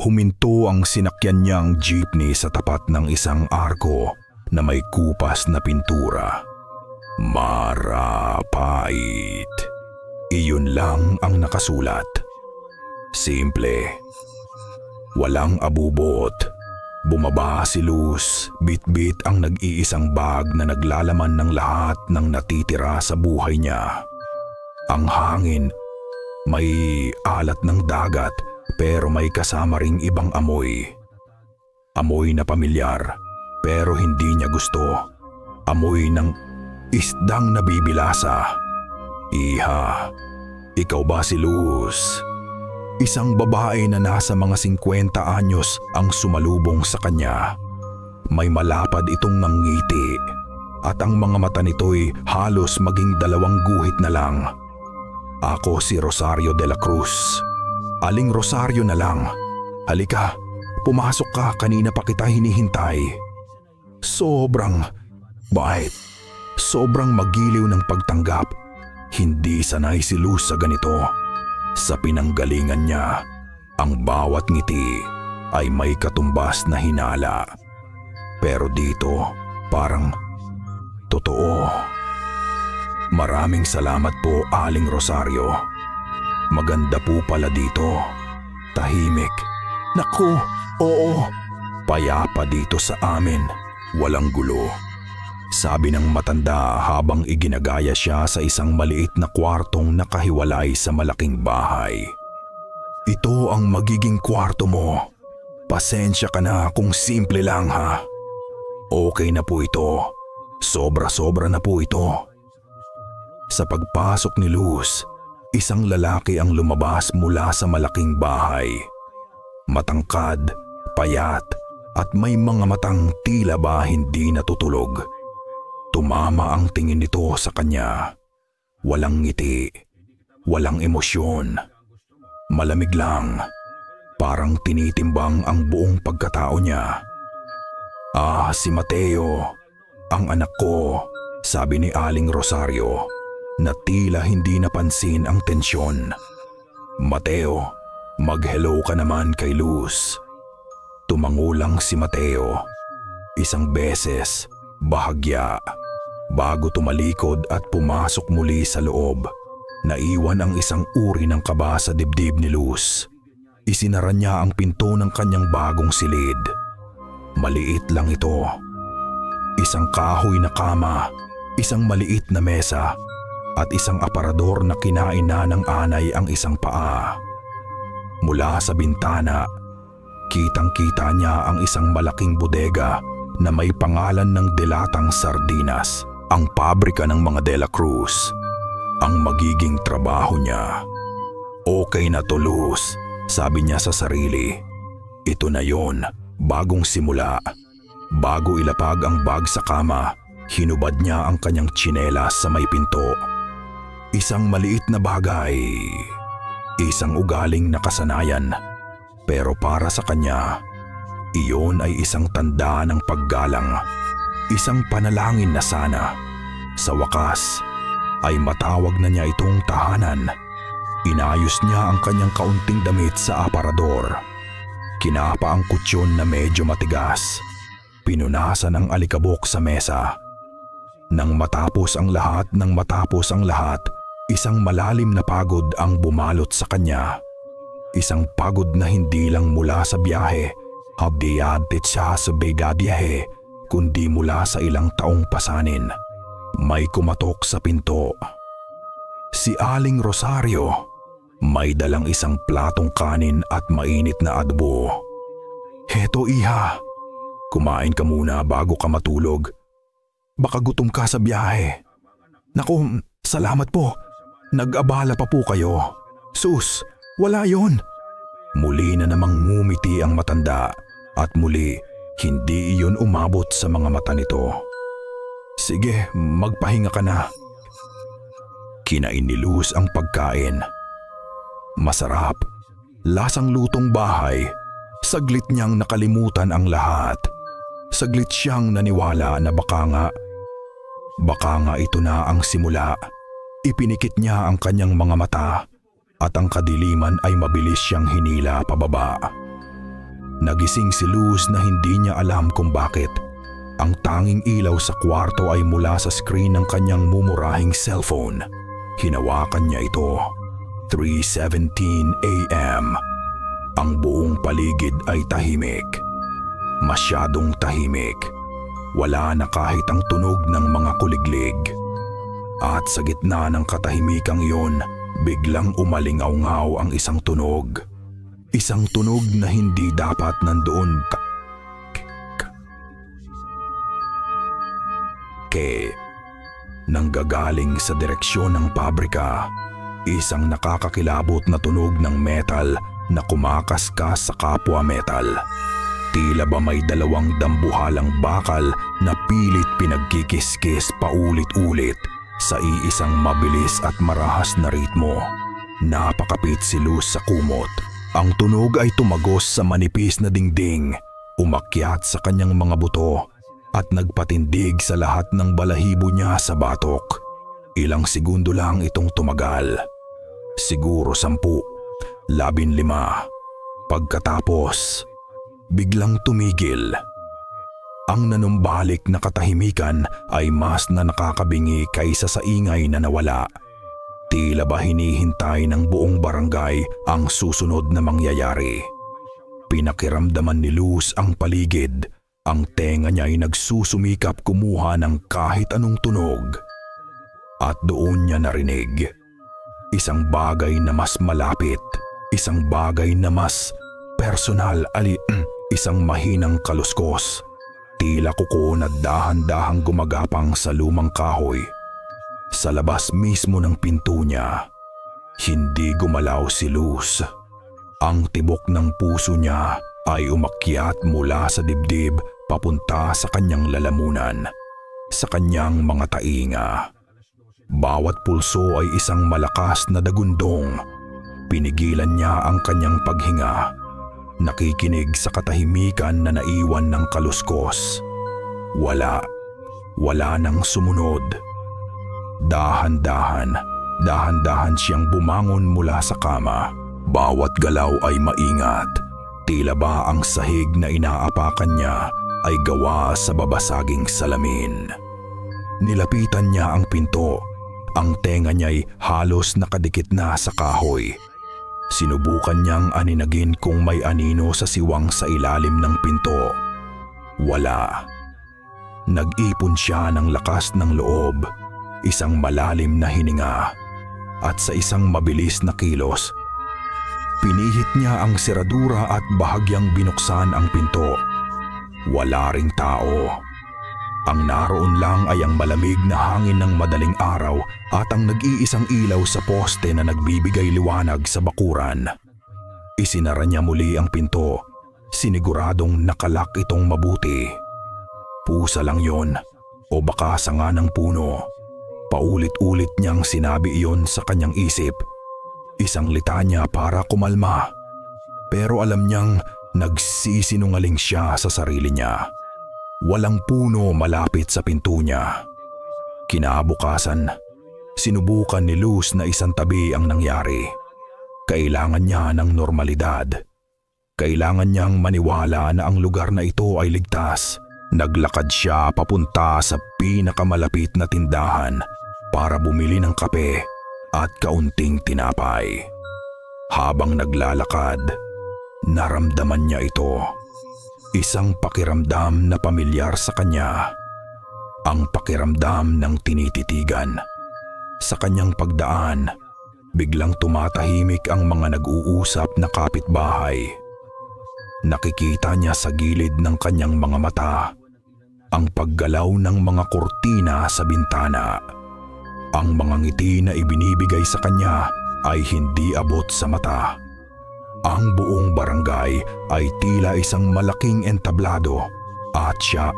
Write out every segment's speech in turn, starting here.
huminto ang sinakyan niyang jeepney sa tapat ng isang arko na may kupas na pintura. Marapait. Iyon lang ang nakasulat. Simple. Walang abubot. Bumaba si Luz, bit-bit ang nag-iisang bag na naglalaman ng lahat ng natitira sa buhay niya. Ang hangin, may alat ng dagat pero may kasama ring ibang amoy. Amoy na pamilyar pero hindi niya gusto. Amoy ng isdang nabibilasa. Iha, ikaw ba si Luz? Isang babae na nasa mga 50 anyos ang sumalubong sa kanya. May malapad itong ngiti at ang mga mata nito'y halos maging 2 guhit na lang. Ako si Rosario de la Cruz. Aling Rosario na lang. Halika, pumasok ka, kanina pa kita hinihintay. Sobrang bait. Sobrang magiliw ng pagtanggap. Hindi sanay si Luz sa ganito. Sa pinanggalingan niya, ang bawat ngiti ay may katumbas na hinala. Pero dito, parang totoo. Maraming salamat po, Aling Rosario. Maganda po pala dito. Tahimik. Naku, oo. Payapa dito sa amin. Walang gulo. Sabi ng matanda habang iginagaya siya sa isang maliit na kwartong nakahiwalay sa malaking bahay. Ito ang magiging kwarto mo. Pasensya ka na kung simple lang ha. Okay na po ito. Sobra-sobra na po ito. Sa pagpasok ni Luz, isang lalaki ang lumabas mula sa malaking bahay. Matangkad, payat at may mga matang tila ba hindi natutulog. Tumama ang tingin nito sa kanya. Walang ngiti, walang emosyon. Malamig lang, parang tinitimbang ang buong pagkatao niya. Ah, si Mateo, ang anak ko, sabi ni Aling Rosario, na tila hindi napansin ang tensyon. Mateo, mag-hello ka naman kay Luz. Tumangulang si Mateo, isang beses, bahagya. Bago tumalikod at pumasok muli sa loob, naiwan ang isang uri ng kaba sa dibdib ni Luz. Isinara niya ang pinto ng kanyang bagong silid. Maliit lang ito. Isang kahoy na kama, isang maliit na mesa, at isang aparador na kinain na ng anay ang isang paa. Mula sa bintana, kitang-kita niya ang isang malaking bodega na may pangalan ng Delatang Sardinas. Ang pabrika ng mga De La Cruz, ang magiging trabaho niya. Okay na to, Luz, sabi niya sa sarili. Ito na yon, bagong simula. Bago ilapag ang bag sa kama, hinubad niya ang kanyang tsinelas sa may pinto. Isang maliit na bagay, isang ugaling nakasanayan. Pero para sa kanya, iyon ay isang tanda ng paggalang. Isang panalangin na sana, sa wakas, ay matawag na niya itong tahanan. Inayos niya ang kanyang kaunting damit sa aparador. Kinapa ang kutsyon na medyo matigas. Pinunasan ang alikabok sa mesa. Nang matapos ang lahat, isang malalim na pagod ang bumalot sa kanya. Isang pagod na hindi lang mula sa biyahe, habdiyadit siya sa biyahe, kundi mula sa ilang taong pasanin. May kumatok sa pinto. Si Aling Rosario, may dalang isang platong kanin at mainit na adobo. Heto, iha. Kumain ka muna bago ka matulog. Baka gutom ka sa biyahe. Naku, salamat po. Nag-abala pa po kayo. Sus, wala yon. Muli na namang ngumiti ang matanda at muli hindi iyon umabot sa mga mata nito. Sige, magpahinga ka na. Kinain ni Luz ang pagkain. Masarap, lasang lutong bahay. Saglit niyang nakalimutan ang lahat. Saglit siyang naniwala na baka nga ito na ang simula. Ipinikit niya ang kanyang mga mata at ang kadiliman ay mabilis siyang hinila pababa. Nagising si Luz na hindi niya alam kung bakit. Ang tanging ilaw sa kwarto ay mula sa screen ng kanyang mumurahing cellphone. Hinawakan niya ito. 3:17 a.m. Ang buong paligid ay tahimik. Masyadong tahimik. Wala na kahit ang tunog ng mga kuliglig. At sa gitna ng katahimikang iyon, biglang umalingaw-ngaw ang isang tunog. Isang tunog na hindi dapat nandoon. Nanggagaling sa direksyon ng pabrika. Isang nakakakilabot na tunog ng metal na kumakaskas sa kapwa metal. Tila ba may dalawang dambuhalang bakal na pilit pinagkikiskis paulit-ulit sa iisang mabilis at marahas na ritmo. Napakapit si Luz sa kumot. Ang tunog ay tumagos sa manipis na dingding, umakyat sa kanyang mga buto at nagpatindig sa lahat ng balahibo niya sa batok. Ilang segundo lang itong tumagal. Siguro 10, 15. Pagkatapos, biglang tumigil. Ang nanumbalik na katahimikan ay mas na nakakabingi kaysa sa ingay na nawala. Tila ba hinihintay ng buong barangay ang susunod na mangyayari. Pinakiramdaman ni Luz ang paligid. Ang tenga niya ay nagsusumikap kumuha ng kahit anong tunog. At doon niya narinig. Isang bagay na mas malapit. Isang bagay na mas personal. Isang mahinang kaluskos. Tila kuko na dahan-dahang gumagapang sa lumang kahoy. Sa labas mismo ng pinto niya, hindi gumalaw si Luz. Ang tibok ng puso niya ay umakyat mula sa dibdib papunta sa kanyang lalamunan, sa kanyang mga tainga. Bawat pulso ay isang malakas na dagundong. Pinigilan niya ang kanyang paghinga, nakikinig sa katahimikan na naiwan ng kaluskos. Wala nang sumunod. Dahan-dahan siyang bumangon mula sa kama. Bawat galaw ay maingat. Tila ba ang sahig na inaapakan niya ay gawa sa babasaging salamin. Nilapitan niya ang pinto. Ang tenga niya'y halos nakadikit na sa kahoy. Sinubukan niyang aninagin kung may anino sa siwang sa ilalim ng pinto. Wala. Nag-ipon siya ng lakas ng loob. Isang malalim na hininga at sa isang mabilis na kilos, pinihit niya ang seradura at bahagyang binuksan ang pinto. Wala ring tao. Ang naroon lang ay ang malamig na hangin ng madaling araw at ang nag-iisang ilaw sa poste na nagbibigay liwanag sa bakuran. Isinara niya muli ang pinto, siniguradong nakalak itong mabuti. Pusa lang yon o baka sanga ng puno. Paulit-ulit niyang sinabi iyon sa kanyang isip. Isang litanya para kumalma. Pero alam niyang nagsisinungaling siya sa sarili niya. Walang puno malapit sa pinto niya. Kinabukasan, sinubukan ni Luz na isang tabi ang nangyari. Kailangan niya ng normalidad. Kailangan niyang maniwala na ang lugar na ito ay ligtas. Naglakad siya papunta sa pinakamalapit na tindahan para bumili ng kape at kaunting tinapay. Habang naglalakad, naramdaman niya ito. Isang pakiramdam na pamilyar sa kanya. Ang pakiramdam ng tinititigan. Sa kanyang pagdaan, biglang tumatahimik ang mga nag-uusap na kapitbahay. Nakikita niya sa gilid ng kanyang mga mata ang paggalaw ng mga kurtina sa bintana. Ang mga ngiti na ibinibigay sa kanya ay hindi abot sa mata. Ang buong barangay ay tila isang malaking entablado at siya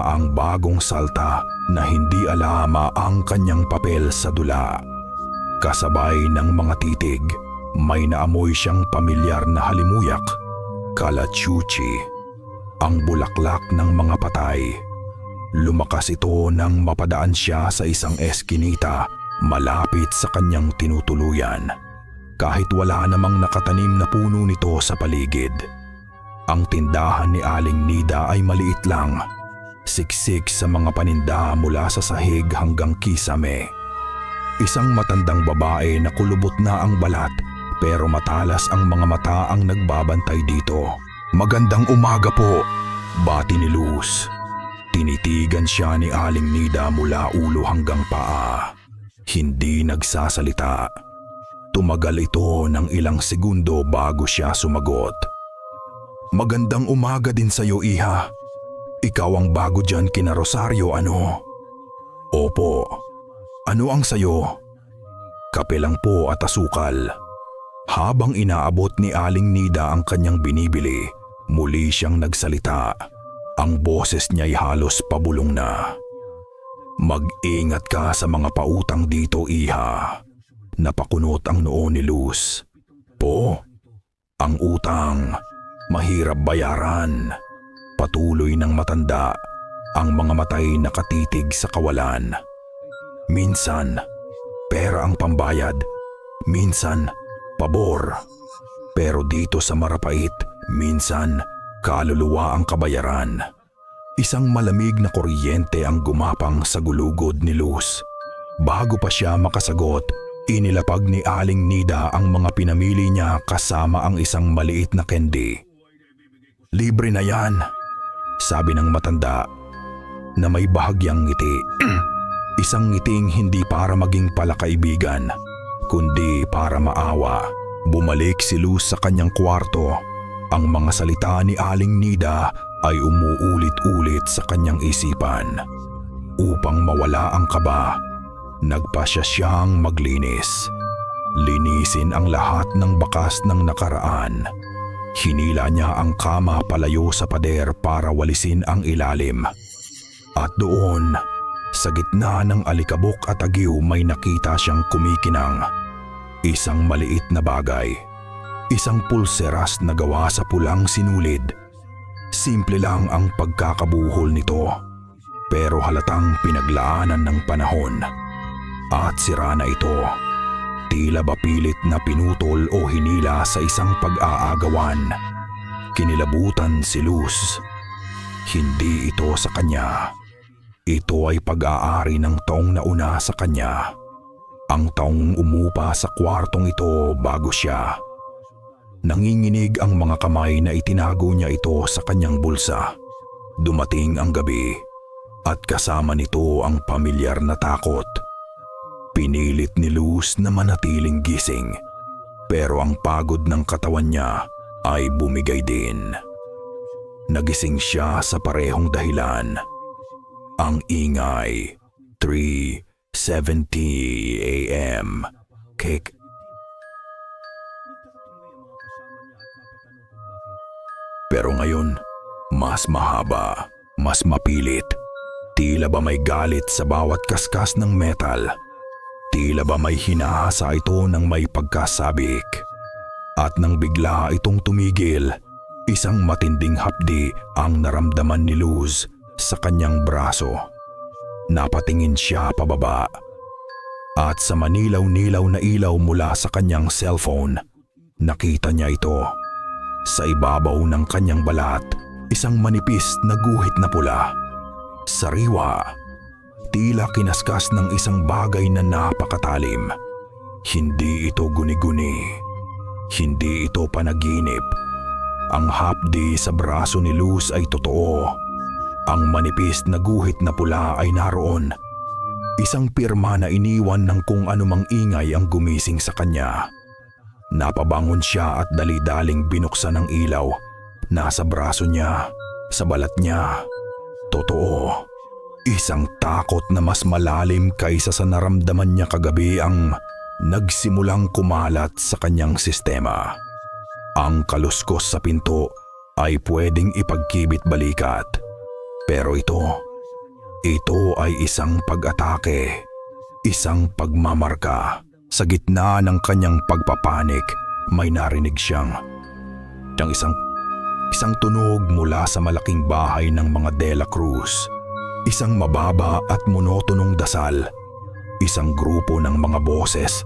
ang bagong salta na hindi alama ang kanyang papel sa dula. Kasabay ng mga titig, may naamoy siyang pamilyar na halimuyak, kalachuchi, ang bulaklak ng mga patay. Lumakas ito nang mapadaan siya sa isang eskinita malapit sa kanyang tinutuluyan. Kahit wala namang nakatanim na puno nito sa paligid. Ang tindahan ni Aling Nida ay maliit lang, siksik sa mga paninda mula sa sahig hanggang kisame. Isang matandang babae na kulubot na ang balat pero matalas ang mga mata ang nagbabantay dito. "Magandang umaga po," bati ni Luz. Tinitigan siya ni Aling Nida mula ulo hanggang paa. Hindi nagsasalita. Tumagal ito ng ilang segundo bago siya sumagot. "Magandang umaga din sa'yo, Iha. Ikaw ang bago dyan kina Rosario, ano?" "Opo. Ano ang sayo?" "Kape lang po at asukal." Habang inaabot ni Aling Nida ang kanyang binibili, muli siyang nagsalita. Ang boses niya'y halos pabulong na. "Mag-ingat ka sa mga pautang dito, Iha." Napakunot ang noo ni Luz. "Po? Ang utang, mahirap bayaran." Patuloy ng matanda, ang mga matay nakatitig sa kawalan. "Minsan, pera ang pambayad. Minsan, pabor. Pero dito sa Marapait, minsan, kaluluwa ang kabayaran." Isang malamig na kuryente ang gumapang sa gulugod ni Luz. Bago pa siya makasagot, inilapag ni Aling Nida ang mga pinamili niya kasama ang isang maliit na candy. "Libre na yan," sabi ng matanda na may bahagyang ngiti. Isang ngiting hindi para maging palakaibigan, kundi para maawa. Bumalik si Luz sa kanyang kwarto. Ang mga salita ni Aling Nida ay umuulit-ulit sa kanyang isipan. Upang mawala ang kaba, nagpasya siyang maglinis. Linisin ang lahat ng bakas ng nakaraan. Hinila niya ang kama palayo sa pader para walisin ang ilalim. At doon, sa gitna ng alikabok at agiw, may nakita siyang kumikinang. Isang maliit na bagay. Isang pulseras na gawa sa pulang sinulid. Simple lang ang pagkakabuhol nito, pero halatang pinaglaanan ng panahon. At sira na ito. Tila ba pilit na pinutol o hinila sa isang pag-aagawan. Kinilabutan si Luz. Hindi ito sa kanya. Ito ay pag-aari ng taong nauna sa kanya. Ang taong umupa sa kwartong ito bago siya. Nanginginig ang mga kamay na itinago niya ito sa kanyang bulsa. Dumating ang gabi at kasama nito ang pamilyar na takot. Pinilit ni Luz na manatiling gising, pero ang pagod ng katawan niya ay bumigay din. Nagising siya sa parehong dahilan. Ang ingay, 3:70 a.m. Pero ngayon, mas mahaba, mas mapilit. Tila ba may galit sa bawat kaskas ng metal. Tila ba may hinahasa ito ng may pagkasabik. At nang bigla itong tumigil, isang matinding hapdi ang naramdaman ni Luz sa kanyang braso. Napatingin siya pababa. At sa manilaw-nilaw na ilaw mula sa kanyang cellphone, nakita niya ito. Sa ibabaw ng kanyang balat, isang manipis na guhit na pula. Sariwa, tila kinaskas ng isang bagay na napakatalim. Hindi ito guni-guni. Hindi ito panaginip. Ang hapdi sa braso ni Luz ay totoo. Ang manipis na guhit na pula ay naroon. Isang pirma na iniwan ng kung anumang ingay ang gumising sa kanya. Napabangon siya at dali-daling binuksan ang ilaw. Nasa braso niya, sa balat niya. Totoo, isang takot na mas malalim kaysa sa naramdaman niya kagabi ang nagsimulang kumalat sa kanyang sistema. Ang kaluskos sa pinto ay pwedeng ipagkibit balikat. Pero ito ay isang pag-atake, isang pagmamarka. Sa gitna ng kanyang pagpapanik, may narinig siyang isang tunog mula sa malaking bahay ng mga De La Cruz. Isang mababa at monotonong dasal. Isang grupo ng mga boses,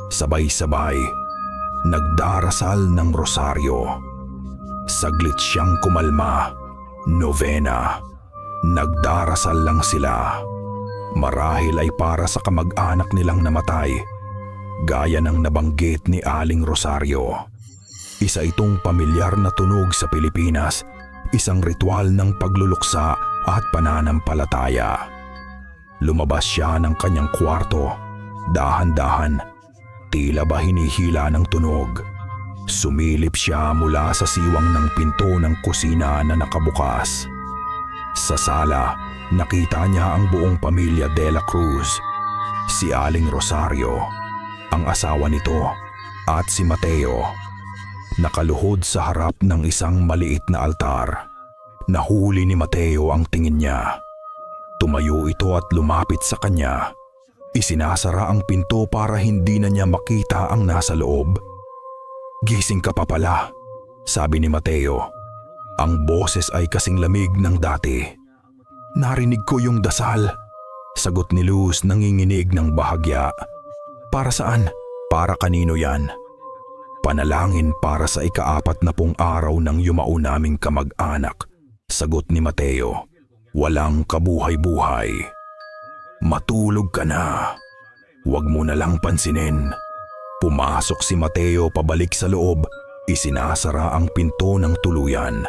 sabay-sabay, nagdarasal ng rosaryo. Saglit siyang kumalma. Novena. Nagdarasal lang sila. Marahil ay para sa kamag-anak nilang namatay, gaya ng nabanggit ni Aling Rosario. Isa itong pamilyar na tunog sa Pilipinas, isang ritual ng pagluluksa at pananampalataya. Lumabas siya ng kanyang kwarto, dahan-dahan, tila ba hinihila ng tunog. Sumilip siya mula sa siwang ng pinto ng kusina na nakabukas. Sa sala, nakita niya ang buong pamilya De La Cruz, si Aling Rosario, ang asawa nito, at si Mateo. Nakaluhod sa harap ng isang maliit na altar. Nahuli ni Mateo ang tingin niya. Tumayo ito at lumapit sa kanya. Isinasara ang pinto para hindi na niya makita ang nasa loob. "Gising ka pa pala," sabi ni Mateo. Ang boses ay kasing lamig ng dati. "Narinig ko yung dasal," sagot ni Luz nanginginig ng bahagya. "Para saan? Para kanino yan?" "Panalangin para sa ika-40 araw ng yumao naming kamag-anak," sagot ni Mateo. Walang kabuhay-buhay. "Matulog ka na. Huwag mo na lang pansinin." Pumasok si Mateo pabalik sa loob. Isinasara ang pinto ng tuluyan.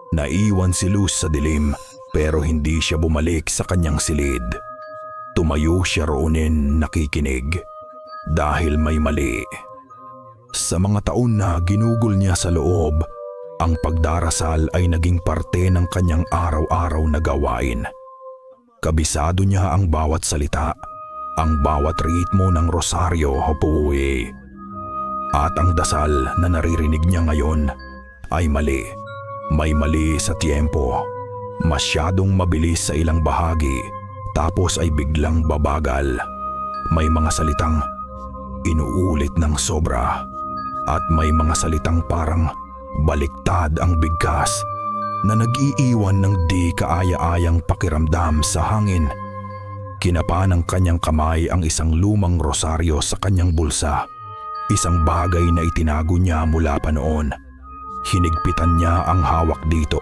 Naiwan si Luz sa dilim, pero hindi siya bumalik sa kanyang silid. Tumayo siya roonin nakikinig. Dahil may mali. Sa mga taon na ginugol niya sa loob, ang pagdarasal ay naging parte ng kanyang araw-araw na gawain. Kabisado niya ang bawat salita, ang bawat ritmo ng rosaryo o puwi. At ang dasal na naririnig niya ngayon ay mali. May mali sa tiyempo. Masyadong mabilis sa ilang bahagi, tapos ay biglang babagal. May mga salitang inuulit ng sobra, at may mga salitang parang baliktad ang bigkas na nag-iiwan ng di kaaya-ayang pakiramdam sa hangin. Kinapa ng kanyang kamay ang isang lumang rosaryo sa kanyang bulsa, isang bagay na itinago niya mula pa noon. Hinigpitan niya ang hawak dito.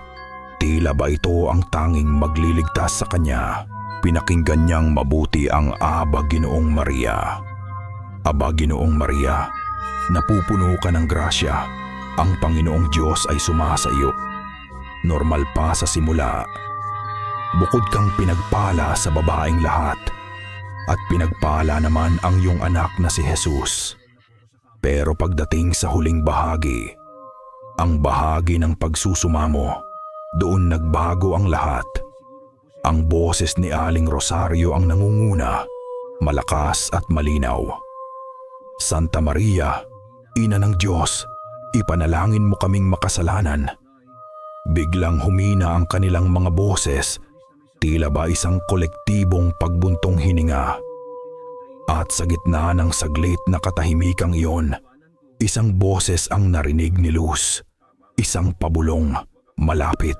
Tila ba ito ang tanging magliligtas sa kanya? Pinakinggan niyang mabuti ang Aba Ginoong Maria. "Aba Ginoong Maria, napupuno ka ng grasya. Ang Panginoong Diyos ay sumasa iyo. Normal pa sa simula. Bukod kang pinagpala sa babaeng lahat, at pinagpala naman ang iyong anak na si Jesus. Pero pagdating sa huling bahagi, ang bahagi ng pagsusumamo, doon nagbago ang lahat. Ang boses ni Aling Rosario ang nangunguna, malakas at malinaw. Santa Maria, Ina ng Diyos, ipanalangin mo kaming makasalanan." Biglang humina ang kanilang mga boses, tila ba isang kolektibong pagbuntong hininga. At sa gitna ng saglit na katahimikang iyon, isang boses ang narinig ni Luz. Isang pabulong, malapit.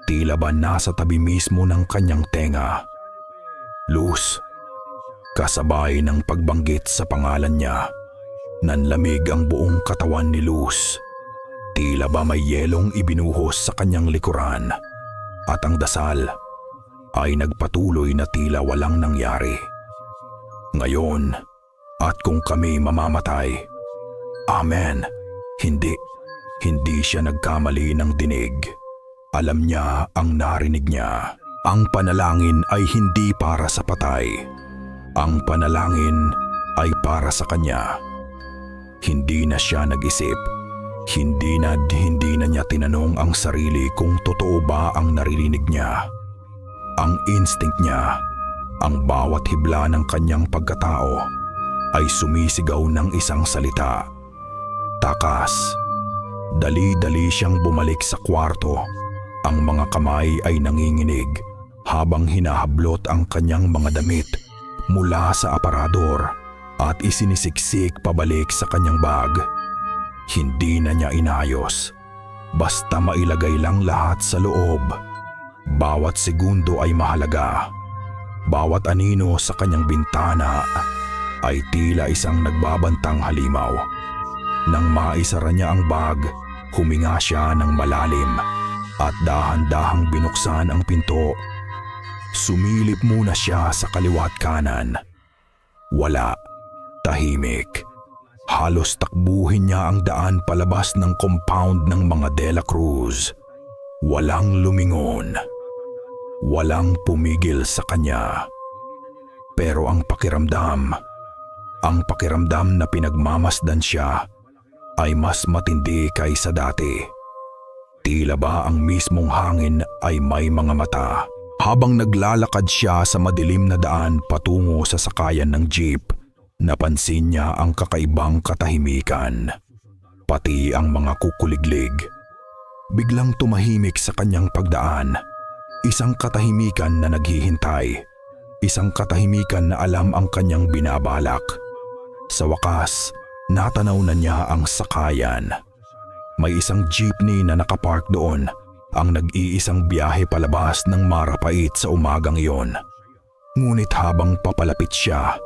Tila ba nasa tabi mismo ng kanyang tenga. "Luz." Kasabay ng pagbanggit sa pangalan niya, nanlamig ang buong katawan ni Luz. Tila ba may yelong ibinuhos sa kanyang likuran, at ang dasal ay nagpatuloy na tila walang nangyari. "Ngayon, at kung kami mamamatay, Amen." Hindi siya nagkamali ng dinig. Alam niya ang narinig niya. Ang panalangin ay hindi para sa patay. Ang panalangin ay para sa kanya. Hindi na siya nag-isip. Hindi na niya tinanong ang sarili kung totoo ba ang naririnig niya. Ang instinct niya, ang bawat hibla ng kanyang pagkatao, ay sumisigaw ng isang salita. Takas. Dali-dali siyang bumalik sa kwarto. Ang mga kamay ay nanginginig habang hinahablot ang kanyang mga damit mula sa aparador at isinisiksik pabalik sa kanyang bag. Hindi na niya inayos. Basta mailagay lang lahat sa loob. Bawat segundo ay mahalaga. Bawat anino sa kanyang bintana ay tila isang nagbabantang halimaw. Nang maisara niya ang bag, Huminga siya ng malalim at dahan-dahang binuksan ang pinto. Sumilip muna siya sa kaliwa at kanan. Wala. Tahimik. Halos takbuhin niya ang daan palabas ng compound ng mga De La Cruz. Walang lumingon. Walang pumigil sa kanya. Pero ang pakiramdam na pinagmamasdan siya ay mas matindi kaysa dati. Tila ba ang mismong hangin ay may mga mata. Habang naglalakad siya sa madilim na daan patungo sa sakayan ng jeep, napansin niya ang kakaibang katahimikan. Pati ang mga kukuliglig. Biglang tumahimik sa kanyang pagdaan. Isang katahimikan na naghihintay. Isang katahimikan na alam ang kanyang binabalak. Sa wakas, natanaw na niya ang sakayan. May isang jeepney na nakapark doon, ang nag-iisang biyahe palabas ng Marapait sa umagang iyon. Ngunit habang papalapit siya,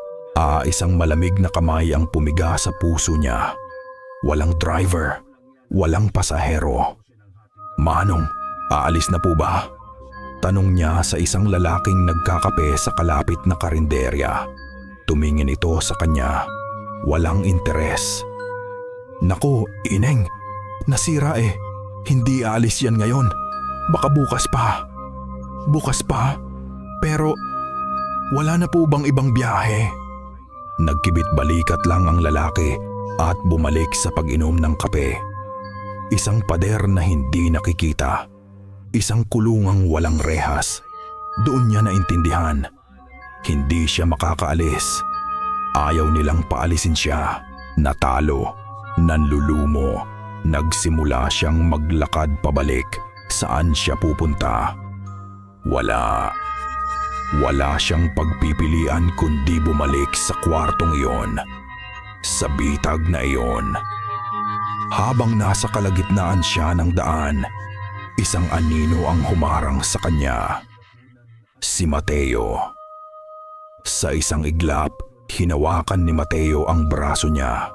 isang malamig na kamay ang pumiga sa puso niya. Walang driver, walang pasahero. "Manong, aalis na po ba?" Tanong niya sa isang lalaking nagkakape sa kalapit na karinderya. Tumingin ito sa kanya. Walang interes. "Naku, Ineng, nasira eh. Hindi aalis yan ngayon. Baka bukas pa." "Bukas pa? Pero wala na po bang ibang biyahe?" Nagkibit balikat lang ang lalaki at bumalik sa pag-inom ng kape. Isang pader na hindi nakikita. Isang kulungang walang rehas. Doon niya naintindihan. Hindi siya makakaalis. Ayaw nilang paalisin siya. Natalo. Nanlulumo. Nagsimula siyang maglakad pabalik. Saan siya pupunta? Wala siyang pagpipilian kundi bumalik sa kwartong iyon. Sa bitag na iyon. Habang nasa kalagitnaan siya ng daan, isang anino ang humarang sa kanya. Si Mateo. Sa isang iglap, hinawakan ni Mateo ang braso niya.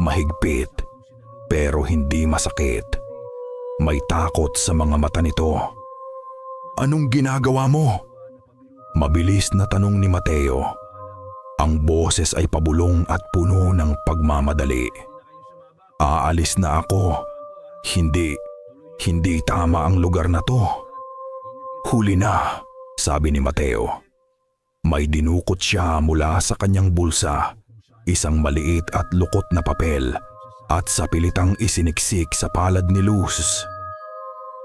Mahigpit, pero hindi masakit. May takot sa mga mata nito. "Anong ginagawa mo?" Mabilis na tanong ni Mateo. Ang boses ay pabulong at puno ng pagmamadali. "Aalis na ako. Hindi tama ang lugar na to." "Huli na," sabi ni Mateo. May dinukot siya mula sa kanyang bulsa, isang maliit at lukot na papel, at sa pilitang isiniksik sa palad ni Luz.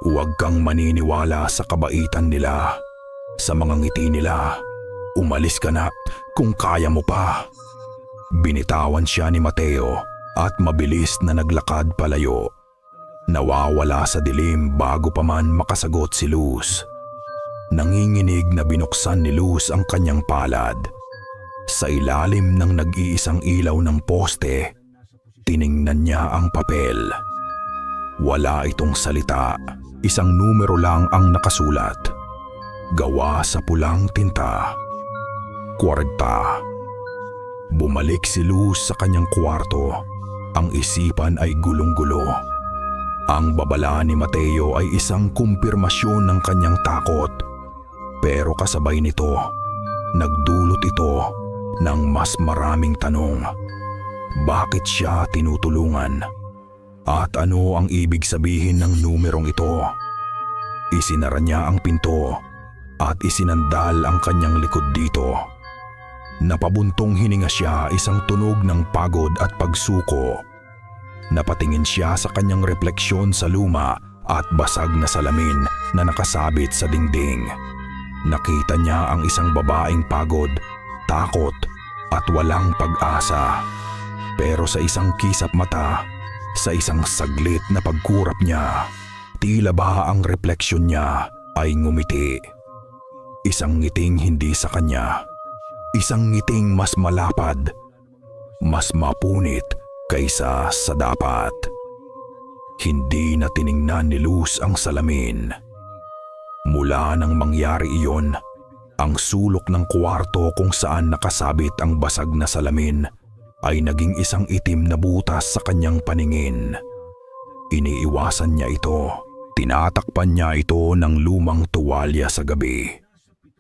"Huwag kang maniniwala sa kabaitan nila, sa mga ngiti nila. Umalis ka na kung kaya mo pa." Binitawan siya ni Mateo at mabilis na naglakad palayo. Nawawala sa dilim bago pa man makasagot si Luz. Nanginginig na binuksan ni Luz ang kanyang palad. Sa ilalim ng nag-iisang ilaw ng poste, tiningnan niya ang papel. Wala itong salita. Isang numero lang ang nakasulat. Gawa sa pulang tinta. 40. Bumalik si Luz sa kanyang kwarto. Ang isipan ay gulong-gulo. Ang babala ni Mateo ay isang kumpirmasyon ng kanyang takot. Pero kasabay nito, nagdulot ito ng mas maraming tanong. Bakit siya tinutulungan? At ano ang ibig sabihin ng numerong ito? Isinara niya ang pinto at isinandal ang kanyang likod dito. Napabuntong hininga siya, isang tunog ng pagod at pagsuko. Napatingin siya sa kanyang refleksyon sa luma at basag na salamin na nakasabit sa dingding. Nakita niya ang isang babaeng pagod, takot at walang pag-asa. Pero sa isang kisap mata, sa isang saglit na pagkurap niya, tila ba ang refleksyon niya ay ngumiti. Isang ngiting hindi sa kanya. Isang ngiting mas malapad, mas mapunit kaysa sa dapat. Hindi na tiningnan ni Luz ang salamin. Mula nang mangyari iyon, ang sulok ng kwarto kung saan nakasabit ang basag na salamin ay naging isang itim na butas sa kanyang paningin. Iniiwasan niya ito. Tinatakpan niya ito ng lumang tuwalya sa gabi.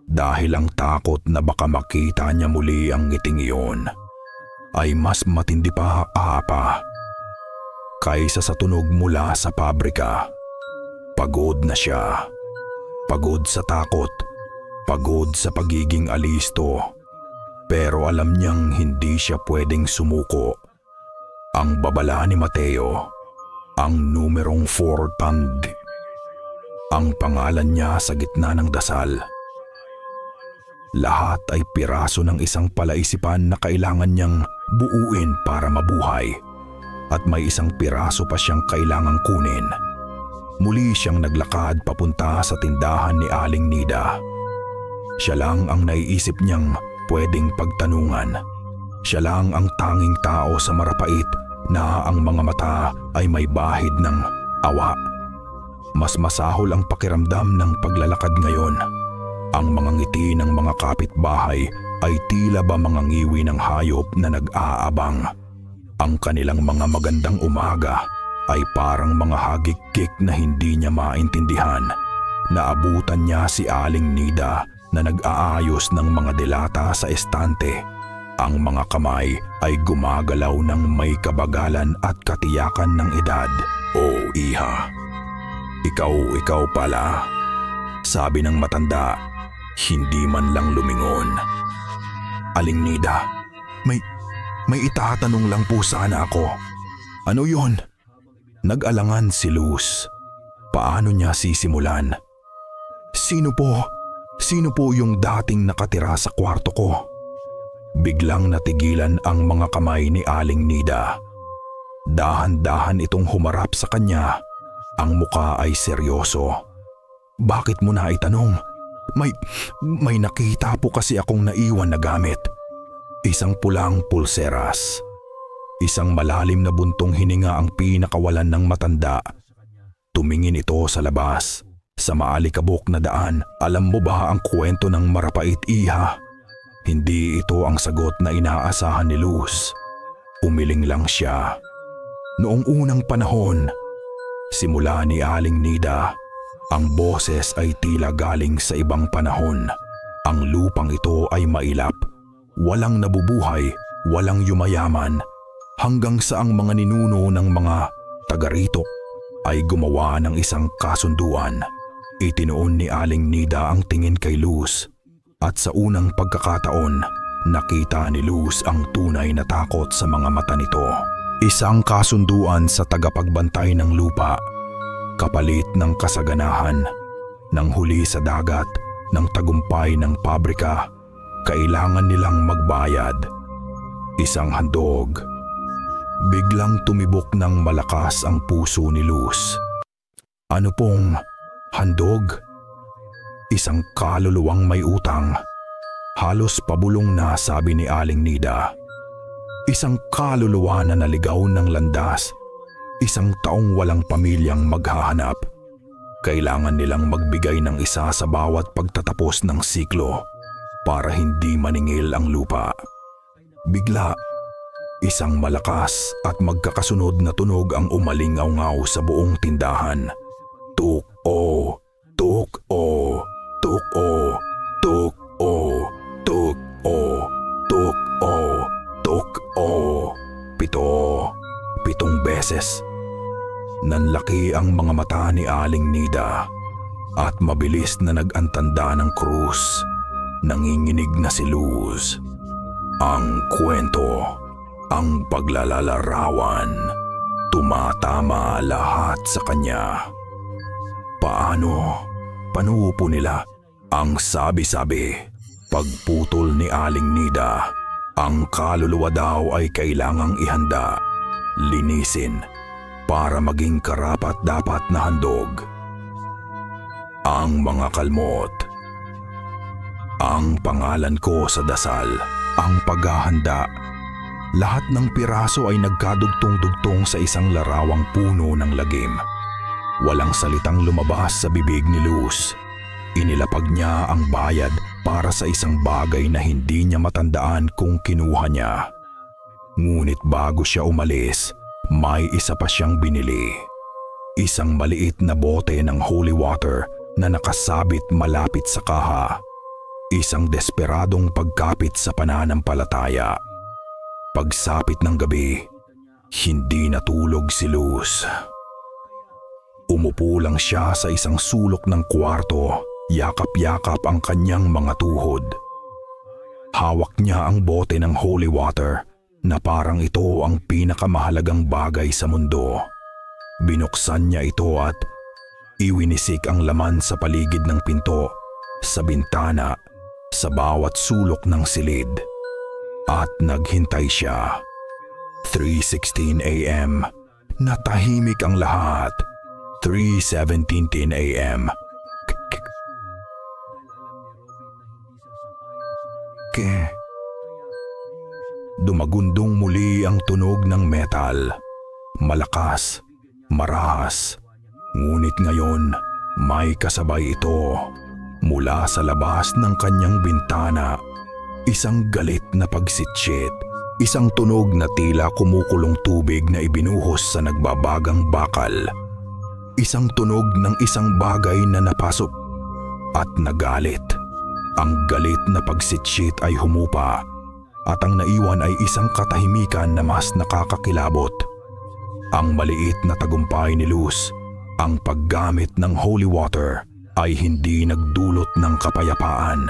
Dahil ang takot na baka makita niya muli ang ngiting iyon ay mas matindi pa kaysa sa tunog mula sa pabrika. Pagod na siya. Pagod sa takot. Pagod sa pagiging alisto. Pero alam niyang hindi siya pwedeng sumuko. Ang babala ni Mateo, ang numerong 4 tand. Ang pangalan niya sa gitna ng dasal. Lahat ay piraso ng isang palaisipan na kailangan niyang buuin para mabuhay. At may isang piraso pa siyang kailangang kunin. Muli siyang naglakad papunta sa tindahan ni Aling Nida. Siya lang ang naiisip niyang pwedeng pagtanungan. Siya lang ang tanging tao sa marapait na ang mga mata ay may bahid ng awa. Mas masahol ang pakiramdam ng paglalakad ngayon. Ang mga ngiti ng mga kapitbahay ay tila ba mga ngiwi ng hayop na nag-aabang. Ang kanilang mga magandang umaga ay parang mga hagik-gik na hindi niya maintindihan. Naabutan niya si Aling Nida na nag-aayos ng mga delata sa estante. Ang mga kamay ay gumagalaw ng may kabagalan at katiyakan ng edad. "Oh, iha, ikaw pala," sabi ng matanda, hindi man lang lumingon. "Aling Nida, may itatanong lang po sana ako." "Ano yun?" Nag-alangan si Luz. Paano niya sisimulan? Sino po yung dating nakatira sa kwarto ko?" Biglang natigilan ang mga kamay ni Aling Nida. Dahan-dahan itong humarap sa kanya. Ang muka ay seryoso. "Bakit mo na itanong? May nakita po kasi akong naiwan na gamit. Isang pulang pulseras." Isang malalim na buntong hininga ang pinakawalan ng matanda. Tumingin ito sa labas. Sa maalikabok na daan. "Alam mo ba ang kwento ng marapait, iha?" Hindi ito ang sagot na inaasahan ni Luz. Umiling lang siya. Noong unang panahon, simula ni Aling Nida, ang boses ay tila galing sa ibang panahon. Ang lupang ito ay mailap. Walang nabubuhay, walang yumayaman, hanggang sa ang mga ninuno ng mga taga-rito ay gumawa ng isang kasunduan. Itinuon ni Aling Nida ang tingin kay Luz. At sa unang pagkakataon, nakita ni Luz ang tunay na takot sa mga mata nito. Isang kasunduan sa tagapagbantay ng lupa, kapalit ng kasaganahan, ng huli sa dagat, ng tagumpay ng pabrika, kailangan nilang magbayad. Isang handog. Biglang tumibok ng malakas ang puso ni Luz. Ano pong handog? Isang kaluluwang may utang. Halos pabulong na, sabi ni Aling Nida. Isang kaluluwa na naligaw ng landas. Isang taong walang pamilyang maghahanap. Kailangan nilang magbigay ng isa sa bawat pagtatapos ng siklo para hindi maningil ang lupa. Bigla, isang malakas at magkakasunod na tunog ang umalingaw-ngaw sa buong tindahan. Tuk-o, tuk-o. Tuk-o, tuk-o, tuk-o, tuk-o, tuk-o. Pitong beses. Nanlaki ang mga mata ni Aling Nida at mabilis na nag-antanda ng krus. Nanginginig na si Luz. Ang kwento, ang paglalalarawan, tumatama lahat sa kanya. Paano po nila? Ang sabi-sabi, pagputol ni Aling Nida, ang kaluluwa daw ay kailangang ihanda, linisin, para maging karapat-dapat na handog. Ang mga kalmot. Ang pangalan ko sa dasal, ang paghahanda. Lahat ng piraso ay nagkadugtong-dugtong sa isang larawang puno ng lagim. Walang salitang lumabas sa bibig ni Luz. Inilapag niya ang bayad para sa isang bagay na hindi niya matandaan kung kinuha niya. Ngunit bago siya umalis, may isa pa siyang binili. Isang maliit na bote ng holy water na nakasabit malapit sa kaha. Isang desperadong pagkapit sa pananampalataya. Pagsapit ng gabi, hindi natulog si Luz. Umupo lang siya sa isang sulok ng kwarto, yakap-yakap ang kanyang mga tuhod. Hawak niya ang bote ng holy water na parang ito ang pinakamahalagang bagay sa mundo. Binuksan niya ito at iwinisik ang laman sa paligid ng pinto, sa bintana, sa bawat sulok ng silid. At naghintay siya. 3:16 a.m. Natahimik ang lahat. 3:17 a.m. Dumagundong muli ang tunog ng metal. Malakas, marahas. Ngunit ngayon, may kasabay ito. Mula sa labas ng kanyang bintana, isang galit na pagsitsyit. Isang tunog na tila kumukulong tubig na ibinuhos sa nagbabagang bakal. Isang tunog ng isang bagay na napasok at nagalit. Ang galit na pagsitsyit ay humupa at ang naiwan ay isang katahimikan na mas nakakakilabot. Ang maliit na tagumpay ni Luz, ang paggamit ng holy water, ay hindi nagdulot ng kapayapaan.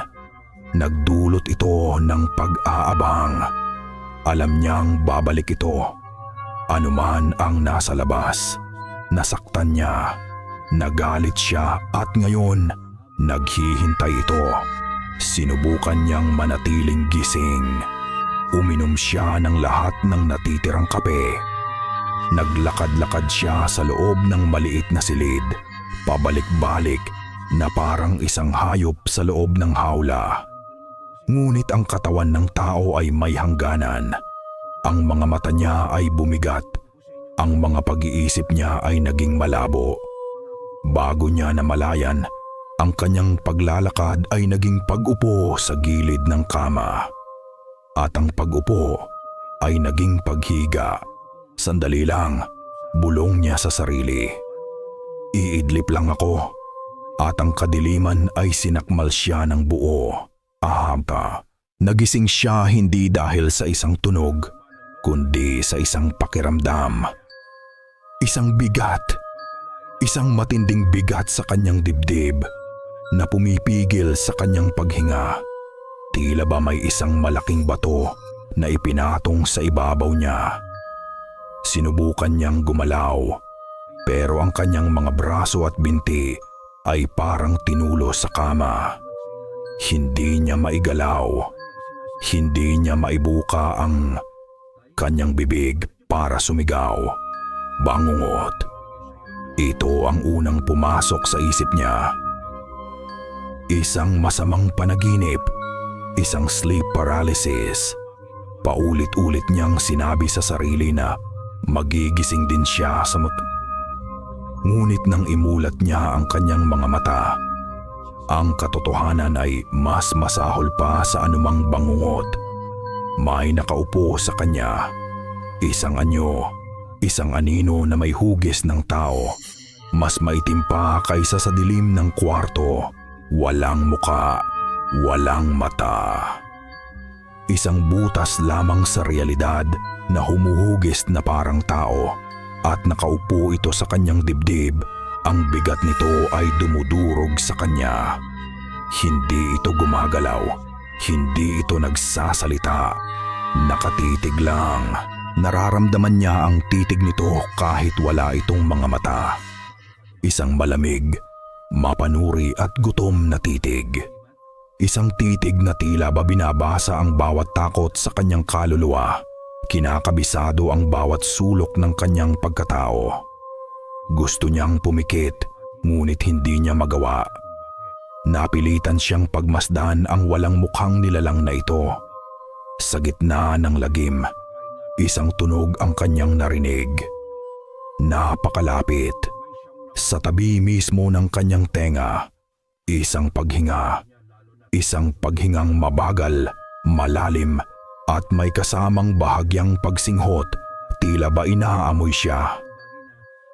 Nagdulot ito ng pag-aabang. Alam niyang babalik ito. Anuman ang nasa labas, nasaktan niya, nagalit siya at ngayon naghihintay ito. Sinubukan niyang manatiling gising. Uminom siya ng lahat ng natitirang kape. Naglakad-lakad siya sa loob ng maliit na silid, pabalik-balik na parang isang hayop sa loob ng hawla. Ngunit ang katawan ng tao ay may hangganan. Ang mga mata niya ay bumigat. Ang mga pag-iisip niya ay naging malabo. Bago niya namalayan, ang kanyang paglalakad ay naging pag-upo sa gilid ng kama. At ang pag-upo ay naging paghiga. Sandali lang, bulong niya sa sarili. Iidlip lang ako. At ang kadiliman ay sinakmal siya ng buo. Ahampa. Nagising siya hindi dahil sa isang tunog, kundi sa isang pakiramdam. Isang bigat. Isang matinding bigat sa kanyang dibdib na pumipigil sa kanyang paghinga. Tila ba may isang malaking bato na ipinatong sa ibabaw niya. Sinubukan niyang gumalaw, pero ang kanyang mga braso at binti ay parang tinulo sa kama. Hindi niya maigalaw. Hindi niya maibuka ang kanyang bibig para sumigaw. Bangungot. Ito ang unang pumasok sa isip niya. Isang masamang panaginip. Isang sleep paralysis. Paulit-ulit niyang sinabi sa sarili na magigising din siya sa Ngunit nang imulat niya ang kanyang mga mata, ang katotohanan ay mas masahol pa sa anumang bangungot. May nakaupo sa kanya, isang anyo, isang anino na may hugis ng tao. Mas maitim pa kaysa sa dilim ng kwarto. Walang muka, walang mata. Isang butas lamang sa realidad na humuhugis na parang tao. At nakaupo ito sa kanyang dibdib. Ang bigat nito ay dumudurog sa kanya. Hindi ito gumagalaw. Hindi ito nagsasalita. Nakatitig lang. Nararamdaman niya ang titig nito kahit wala itong mga mata. Isang malamig, mapanuri at gutom na titig. Isang titig na tila ba binabasa ang bawat takot sa kanyang kaluluwa. Kinakabisado ang bawat sulok ng kanyang pagkatao. Gusto niyang pumikit, ngunit hindi niya magawa. Napilitan siyang pagmasdan ang walang mukhang nilalang na ito. Sa gitna ng lagim, isang tunog ang kanyang narinig. Napakalapit. Sa tabi mismo ng kanyang tenga, isang paghinga. Isang paghingang mabagal, malalim, at may kasamang bahagyang pagsinghot, tila ba inaamoy siya.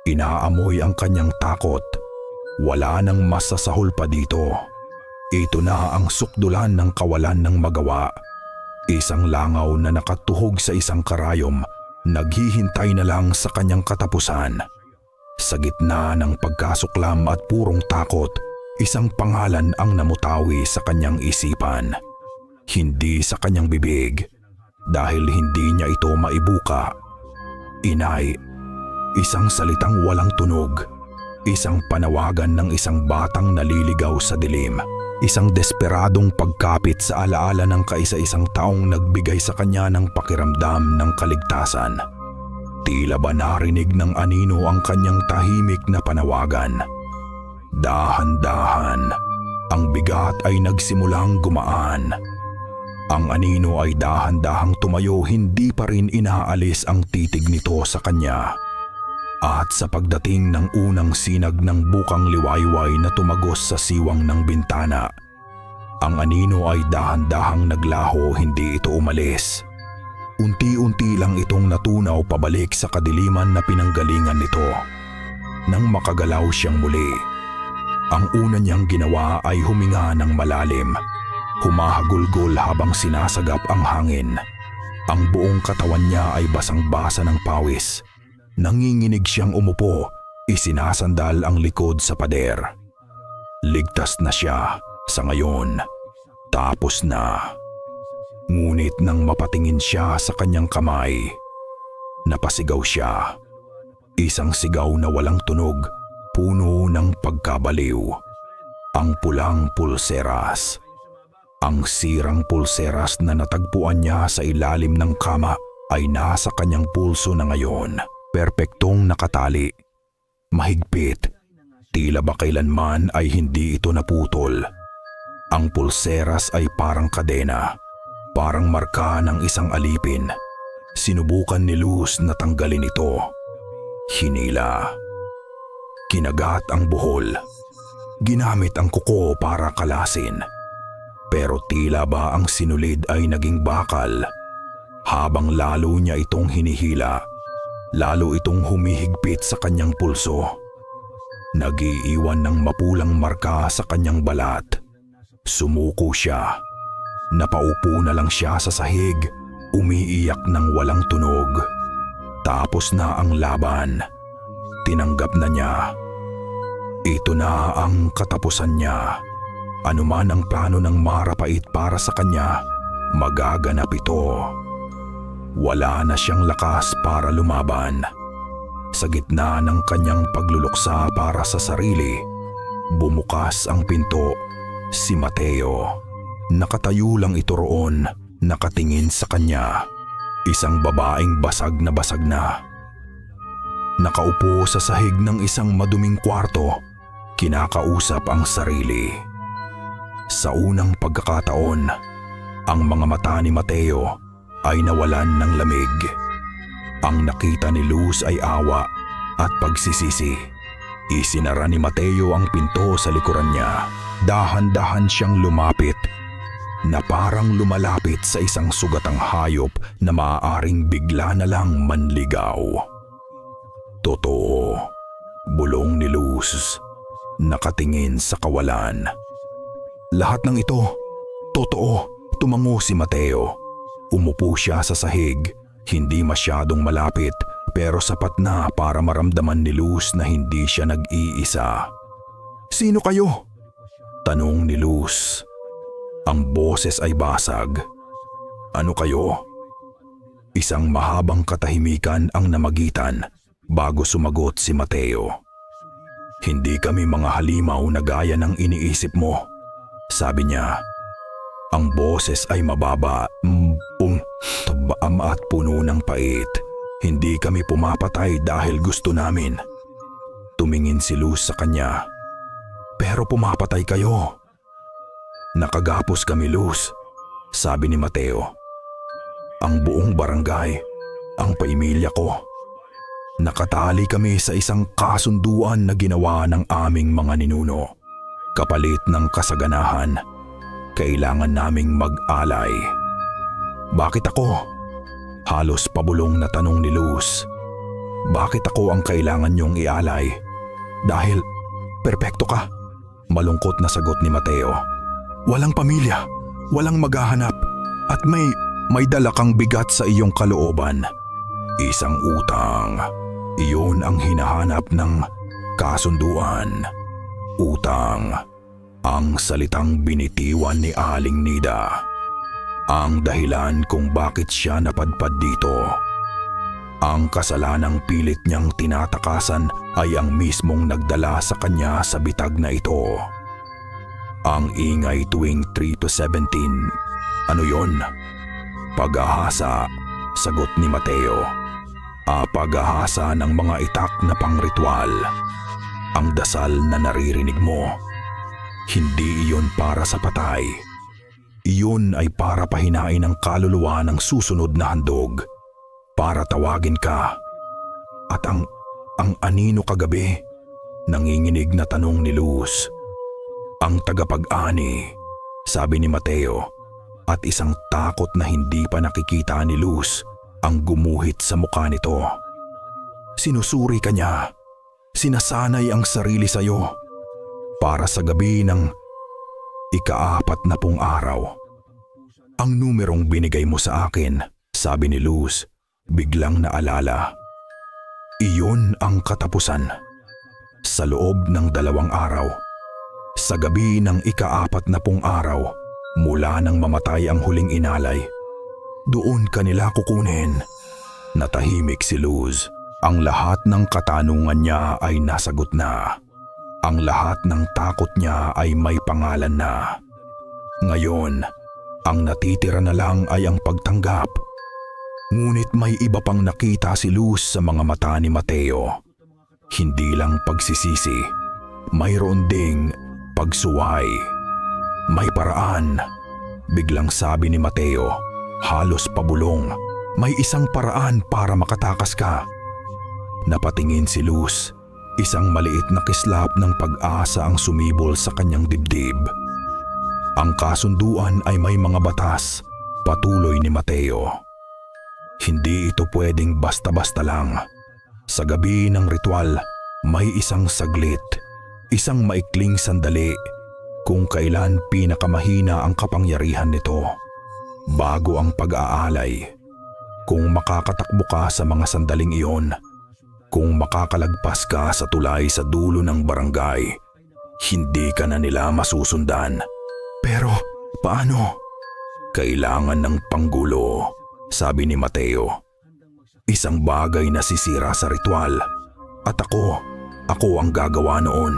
Inaamoy ang kanyang takot. Wala nang masasahol pa dito. Ito na ang sukdulan ng kawalan ng magawa. Isang langaw na nakatuhog sa isang karayom, naghihintay na lang sa kanyang katapusan. Sa gitna ng pagkasuklam at purong takot, isang pangalan ang namutawi sa kanyang isipan. Hindi sa kanyang bibig, dahil hindi niya ito maibuka. Inay, isang salitang walang tunog, isang panawagan ng isang batang naliligaw sa dilim. Isang desperadong pagkapit sa alaala ng kaisa-isang taong nagbigay sa kanya ng pakiramdam ng kaligtasan. Tila ba narinig ng anino ang kanyang tahimik na panawagan. Dahan-dahan, ang bigat ay nagsimulang gumaan. Ang anino ay dahan-dahang tumayo, hindi pa rin inaalis ang titig nito sa kanya. At sa pagdating ng unang sinag ng bukang liwayway na tumagos sa siwang ng bintana, ang anino ay dahan-dahang naglaho, hindi ito umalis. Unti-unti lang itong natunaw pabalik sa kadiliman na pinanggalingan nito. Nang makagalaw siyang muli, ang una niyang ginawa ay huminga ng malalim. Humahagulgol habang sinasagap ang hangin. Ang buong katawan niya ay basang-basa ng pawis. Nanginginig siyang umupo, isinasandal ang likod sa pader. Ligtas na siya sa ngayon. Tapos na. Ngunit nang mapatingin siya sa kanyang kamay, napasigaw siya. Isang sigaw na walang tunog, puno ng pagkabaliw. Ang pulang pulseras. Ang sirang pulseras na natagpuan niya sa ilalim ng kama ay nasa kanyang pulso na ngayon. Perpektong nakatali. Mahigpit. Tila ba kailanman ay hindi ito naputol. Ang pulseras ay parang kadena. Parang marka ng isang alipin. Sinubukan ni Luz na tanggalin ito. Hinila. Kinagat ang buhol. Ginamit ang kuko para kalasin. Pero tila ba ang sinulid ay naging bakal. Habang lalo niya itong hinihila, lalo itong humihigpit sa kanyang pulso. Nag-iiwan ng mapulang marka sa kanyang balat. Sumuko siya. Napaupo na lang siya sa sahig, umiiyak ng walang tunog. Tapos na ang laban. Tinanggap na niya. Ito na ang katapusan niya. Ano man ang plano ng marapait para sa kanya, magaganap ito. Wala na siyang lakas para lumaban. Sa gitna ng kanyang pagluluksa para sa sarili, bumukas ang pinto. Si Mateo. Nakatayo lang ito roon, nakatingin sa kanya. Isang babaeng basag na. Nakaupo sa sahig ng isang maduming kwarto, kinakausap ang sarili. Sa unang pagkakataon, ang mga mata ni Mateo ay nawalan ng lamig. Ang nakita ni Luz ay awa at pagsisisi. Isinara ni Mateo ang pinto sa likuran niya. Dahan-dahan siyang lumapit, na parang lumalapit sa isang sugatang hayop na maaaring bigla na lang manligaw. Totoo, bulong ni Luz, nakatingin sa kawalan. Lahat ng ito, totoo, tumango si Mateo. Umupo siya sa sahig, hindi masyadong malapit pero sapat na para maramdaman ni Luz na hindi siya nag-iisa. Sino kayo? Tanong ni Luz. Ang boses ay basag. Ano kayo? Isang mahabang katahimikan ang namagitan bago sumagot si Mateo. Hindi kami mga halimaw na gaya ng iniisip mo, sabi niya. Ang boses ay mababa, tabaam at puno ng pait. Hindi kami pumapatay dahil gusto namin. Tumingin si Luz sa kanya. Pero pumapatay kayo. Nakagapos kami, Luz, sabi ni Mateo. Ang buong barangay, ang pamilya ko. Nakatali kami sa isang kasunduan na ginawa ng aming mga ninuno. Kapalit ng kasaganahan, kailangan naming mag-alay. Bakit ako? Halos pabulong na tanong ni Luz. Bakit ako ang kailangan niyong ialay? Dahil perpekto ka, malungkot na sagot ni Mateo. Walang pamilya, walang maghahanap, at may dala kang bigat sa iyong kalooban. Isang utang, iyon ang hinahanap ng kasunduan. Utang, ang salitang binitiwan ni Aling Nida. Ang dahilan kung bakit siya napadpad dito. Ang kasalanang pilit niyang tinatakasan ay ang mismong nagdala sa kanya sa bitag na ito. Ang ingay tuwing 3 to 17. Ano yon? Pag-ahasa, sagot ni Mateo. Pag-ahasa ng mga itak na pangritual. Ang dasal na naririnig mo, hindi iyon para sa patay. Iyon ay para pahinain ang kaluluwa ng susunod na handog. Para tawagin ka. At ang anino kagabi, nanginginig na tanong ni Luz. Ang tagapag-ani, sabi ni Mateo, at isang takot na hindi pa nakikita ni Luz ang gumuhit sa mukha nito. Sinusuri ka niya, sinasanay ang sarili sa iyo para sa gabi ng ika-40 araw. Ang numerong binigay mo sa akin, sabi ni Luz, biglang naalala. Iyon ang katapusan. Sa loob ng 2 araw, sa gabi ng ika-40 araw, mula nang mamatay ang huling inalay, doon kanila kukunin. Natahimik si Luz. Ang lahat ng katanungan niya ay nasagot na. Ang lahat ng takot niya ay may pangalan na. Ngayon, ang natitira na lang ay ang pagtanggap. Ngunit may iba pang nakita si Luz sa mga mata ni Mateo. Hindi lang pagsisisi, mayroon ding pagsuway. May paraan, biglang sabi ni Mateo, halos pabulong. May isang paraan para makatakas ka. Napatingin si Luz. Isang maliit na kislap ng pag-asa ang sumibol sa kanyang dibdib. Ang kasunduan ay may mga batas, patuloy ni Mateo. Hindi ito pwedeng basta-basta lang. Sa gabi ng ritual, may isang saglit, isang maikling sandali kung kailan pinakamahina ang kapangyarihan nito. Bago ang pag-aalay, kung makakatakbo ka sa mga sandaling iyon, kung makakalagpas ka sa tulay sa dulo ng barangay, hindi ka na nila masusundan. Pero paano? Kailangan ng panggulo, sabi ni Mateo. Isang bagay na sisira sa ritual. At ako ang gagawa noon.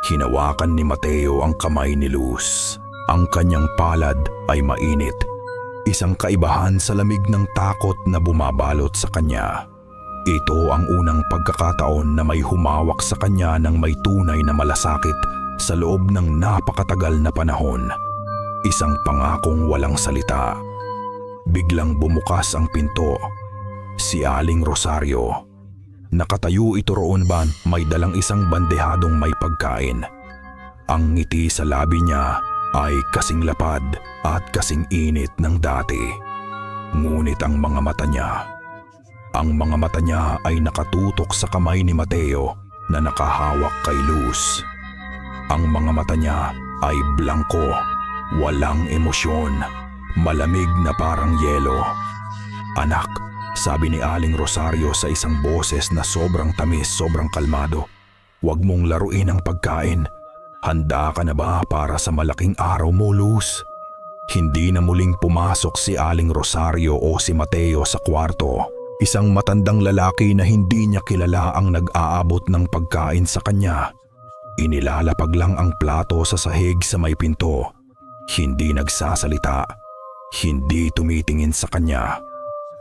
Hinawakan ni Mateo ang kamay ni Luz. Ang kanyang palad ay mainit. Isang kaibahan sa lamig ng takot na bumabalot sa kanya. Ito ang unang pagkakataon na may humawak sa kanya ng may tunay na malasakit sa loob ng napakatagal na panahon. Isang pangakong walang salita. Biglang bumukas ang pinto. Si Aling Rosario. Nakatayo ito roon ba may dalang isang bandehadong may pagkain. Ang ngiti sa labi niya ay kasing lapad at kasing init ng dati. Ngunit ang mga mata niya ay nakatutok sa kamay ni Mateo na nakahawak kay Luz. Ang mga mata niya ay blangko, walang emosyon, malamig na parang yelo. Anak, sabi ni Aling Rosario sa isang boses na sobrang tamis, sobrang kalmado, huwag mong laruin ang pagkain. Handa ka na ba para sa malaking araw mo, Luz? Hindi na muling pumasok si Aling Rosario o si Mateo sa kwarto. Isang matandang lalaki na hindi niya kilala ang nag-aabot ng pagkain sa kanya. Inilalapag lang ang plato sa sahig sa may pinto. Hindi nagsasalita. Hindi tumitingin sa kanya.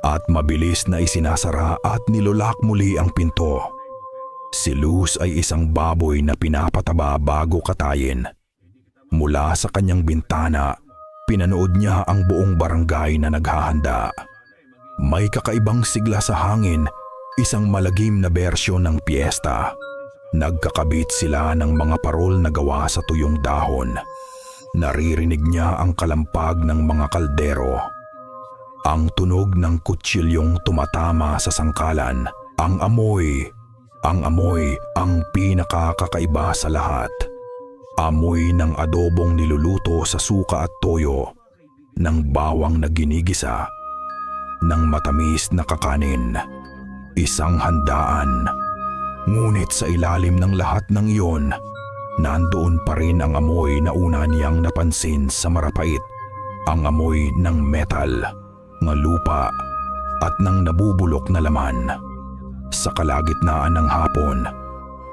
At mabilis na isinasara at nilulak muli ang pinto. Si Luz ay isang baboy na pinapataba bago katayin. Mula sa kanyang bintana, pinanood niya ang buong barangay na naghahanda. May kakaibang sigla sa hangin, isang malagim na bersyon ng piyesta. Nagkakabit sila ng mga parol na gawa sa tuyong dahon. Naririnig niya ang kalampag ng mga kaldero. Ang tunog ng kutsilyong tumatama sa sangkalan Ang amoy ang pinakakakaiba sa lahat. Amoy ng adobong niluluto sa suka at toyo, ng bawang na ginigisa, ng matamis na kakanin. Isang handaan. Ngunit sa ilalim ng lahat ng iyon, nandoon pa rin ang amoy na una niyang napansin sa marapait. Ang amoy ng metal, ng lupa, at ng nabubulok na laman. Sa kalagitnaan ng hapon,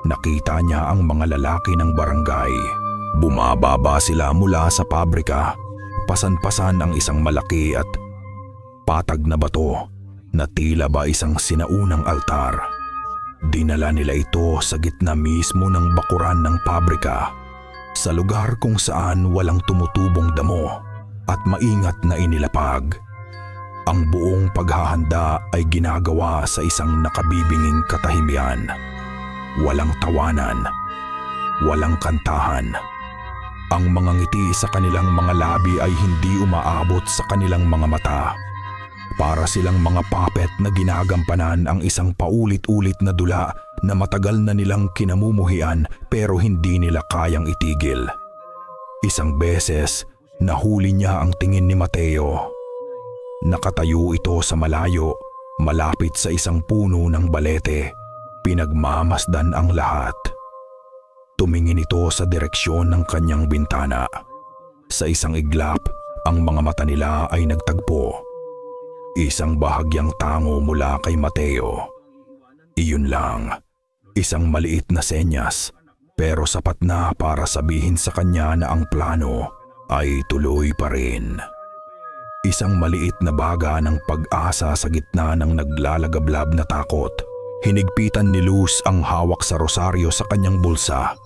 nakita niya ang mga lalaki ng barangay. Bumababa sila mula sa pabrika, pasan-pasan ang isang malaki at patag na bato na tila ba isang sinaunang altar. Dinala nila ito sa gitna mismo ng bakuran ng pabrika, sa lugar kung saan walang tumutubong damo at maingat na inilapag. Ang buong paghahanda ay ginagawa sa isang nakabibinging katahimian. Walang tawanan, walang kantahan. Ang mga ngiti sa kanilang mga labi ay hindi umaabot sa kanilang mga mata. Para silang mga puppet na ginagampanan ang isang paulit-ulit na dula na matagal na nilang kinamumuhian pero hindi nila kayang itigil. Isang beses, nahuli niya ang tingin ni Mateo. Nakatayo ito sa malayo, malapit sa isang puno ng balete. Pinagmamasdan ang lahat. Tumingin ito sa direksyon ng kanyang bintana. Sa isang iglap, ang mga mata nila ay nagtagpo. Isang bahagyang tango mula kay Mateo. Iyon lang, isang maliit na senyas, pero sapat na para sabihin sa kanya na ang plano ay tuloy pa rin. Isang maliit na baga ng pag-asa sa gitna ng naglalagablab na takot. Hinigpitan ni Luz ang hawak sa rosaryo sa kanyang bulsa.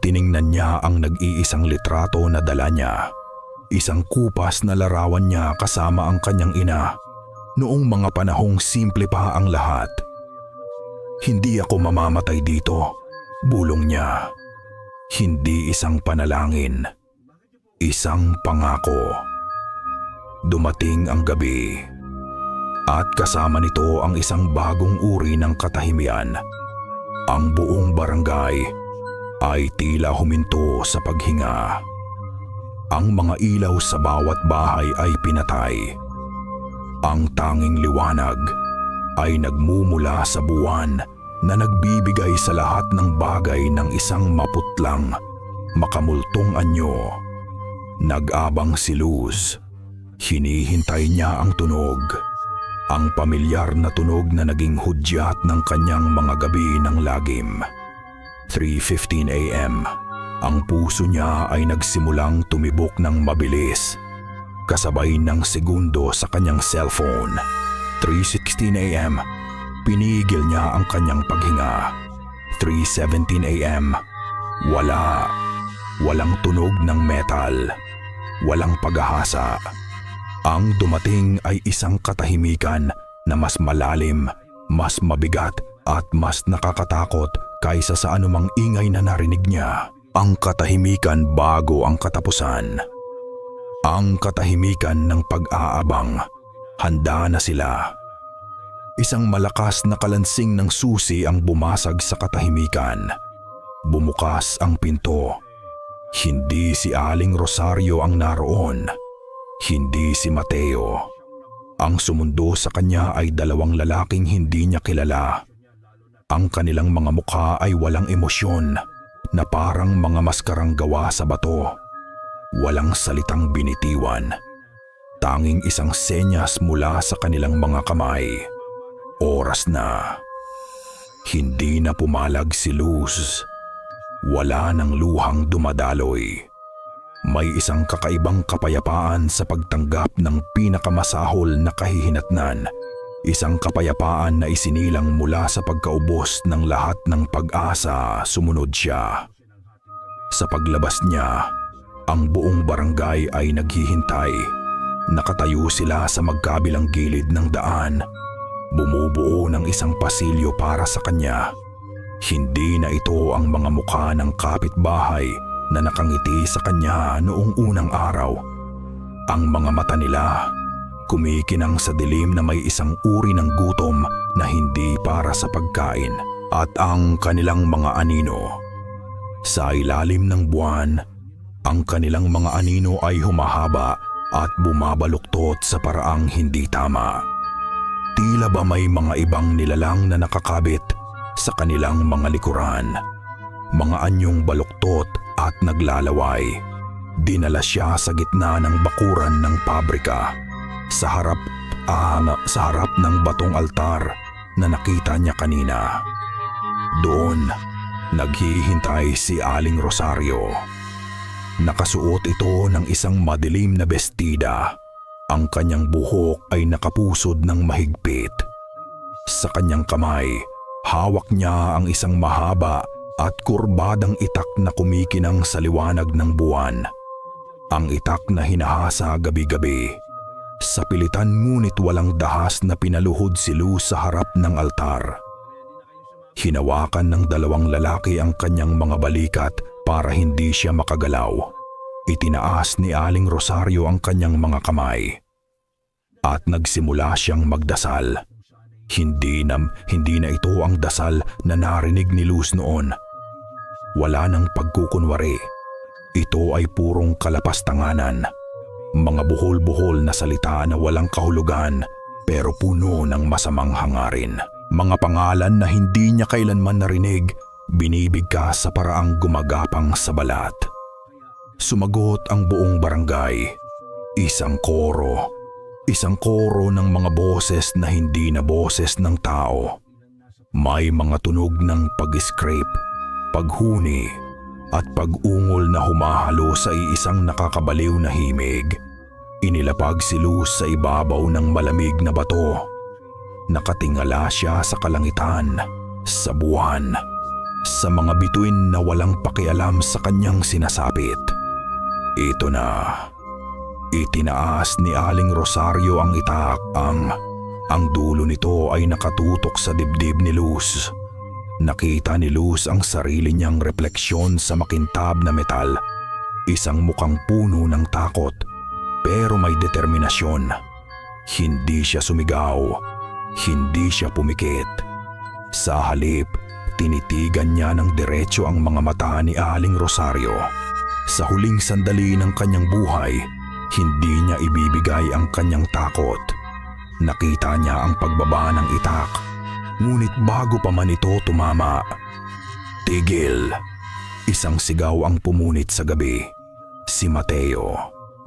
Tiningnan niya ang nag-iisang litrato na dala niya. Isang kupas na larawan niya kasama ang kanyang ina. Noong mga panahong simple pa ang lahat. Hindi ako mamamatay dito, bulong niya. Hindi isang panalangin, isang pangako. Dumating ang gabi at kasama nito ang isang bagong uri ng katahimian. Ang buong barangay ay tila huminto sa paghinga. Ang mga ilaw sa bawat bahay ay pinatay. Ang tanging liwanag ay nagmumula sa buwan na nagbibigay sa lahat ng bagay ng isang maputlang, makamultong anyo. Nag-abang si Luz. Hinihintay niya ang tunog. Ang pamilyar na tunog na naging hudyat ng kanyang mga gabi ng lagim. 3:15 a.m. Ang puso niya ay nagsimulang tumibok ng mabilis, kasabay ng segundo sa kanyang cellphone. 3:16 a.m. Pinigil niya ang kanyang paghinga. 3:17 a.m. Walang tunog ng metal. Walang paghahasa. Ang dumating ay isang katahimikan na mas malalim, mas mabigat at mas nakakatakot kaysa sa anumang ingay na narinig niya. Ang katahimikan bago ang katapusan. Ang katahimikan ng pag-aabang. Handa na sila. Isang malakas na kalansing ng susi ang bumasag sa katahimikan. Bumukas ang pinto. Hindi si Aling Rosario ang naroon. Hindi si Mateo. Ang sumundo sa kanya ay dalawang lalaking hindi niya kilala. Ang kanilang mga mukha ay walang emosyon, na parang mga maskarang gawa sa bato. Walang salitang binitiwan. Tanging isang senyas mula sa kanilang mga kamay. Oras na. Hindi na pumalag si Luz. Wala nang luhang dumadaloy. May isang kakaibang kapayapaan sa pagtanggap ng pinakamasahol na kahihinatnan. Isang kapayapaan na isinilang mula sa pagkaubos ng lahat ng pag-asa. Sumunod siya. Sa paglabas niya, ang buong barangay ay naghihintay. Nakatayo sila sa magkabilang gilid ng daan. Bumubuo ng isang pasilyo para sa kanya. Hindi na ito ang mga mukha ng kapitbahay na nakangiti sa kanya noong unang araw. Ang mga mata nila, Kumikinang sa dilim na may isang uri ng gutom na hindi para sa pagkain at ang kanilang mga anino. Sa ilalim ng buwan, ang kanilang mga anino ay humahaba at bumabaluktot sa paraang hindi tama. Tila ba may mga ibang nilalang na nakakabit sa kanilang mga likuran. Mga anyong baluktot at naglalaway. Dinala siya sa gitna ng bakuran ng pabrika, sa harap ng batong altar na nakita niya kanina. Doon, naghihintay si Aling Rosario. Nakasuot ito ng isang madilim na bestida. Ang kanyang buhok ay nakapusod ng mahigpit. Sa kanyang kamay, hawak niya ang isang mahaba at kurbadang itak na kumikinang sa liwanag ng buwan. Ang itak na hinahasa gabi-gabi. Sa pilitan ngunit walang dahas na pinaluhod si Luz sa harap ng altar. Hinawakan ng dalawang lalaki ang kanyang mga balikat para hindi siya makagalaw. Itinaas ni Aling Rosario ang kanyang mga kamay. At nagsimula siyang magdasal. Hindi na ito ang dasal na narinig ni Luz noon. Wala nang pagkukunwari. Ito ay purong kalapastanganan. Mga buhol-buhol na salita na walang kahulugan pero puno ng masamang hangarin. Mga pangalan na hindi niya kailanman narinig, binibigkas sa paraang gumagapang sa balat. Sumagot ang buong barangay. Isang koro ng mga boses na hindi na boses ng tao. May mga tunog ng pag-scrape, paghuni, at pag-ungol na humahalo sa iisang nakakabaliw na himig. Inilapag si Luz sa ibabaw ng malamig na bato. Nakatingala siya sa kalangitan, sa buwan, sa mga bituin na walang pakialam sa kanyang sinasapit. Ito na. Itinaas ni Aling Rosario ang itak. Ang dulo nito ay nakatutok sa dibdib ni Luz. Nakita ni Luz ang sarili niyang refleksyon sa makintab na metal. Isang mukhang puno ng takot, pero may determinasyon. Hindi siya sumigaw. Hindi siya pumikit. Sa halip, tinitigan niya ng diretso ang mga mata ni Aling Rosario. Sa huling sandali ng kanyang buhay, hindi niya ibibigay ang kanyang takot. Nakita niya ang pagbaba ng itak, ngunit bago pa man ito tumama, tigil. Isang sigaw ang pumunit sa gabi. Si Mateo.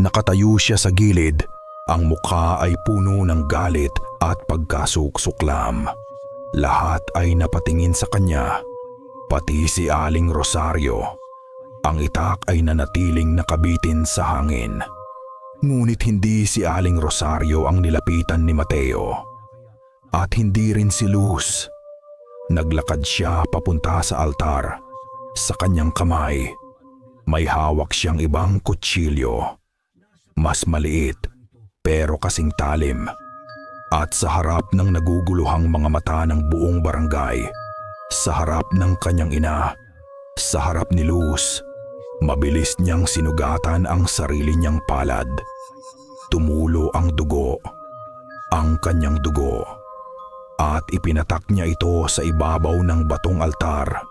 Nakatayo siya sa gilid. Ang mukha ay puno ng galit at pagkasuksuklam. Lahat ay napatingin sa kanya, pati si Aling Rosario. Ang itak ay nanatiling nakabitin sa hangin. Ngunit hindi si Aling Rosario ang nilapitan ni Mateo. At hindi rin si Luz. Naglakad siya papunta sa altar. Sa kanyang kamay, may hawak siyang ibang kutsilyo. Mas maliit, pero kasing talim. At sa harap ng naguguluhang mga mata ng buong barangay, sa harap ng kanyang ina, sa harap ni Luz, mabilis niyang sinugatan ang sarili niyang palad. Tumulo ang dugo, ang kanyang dugo, at ipinatak niya ito sa ibabaw ng batong altar,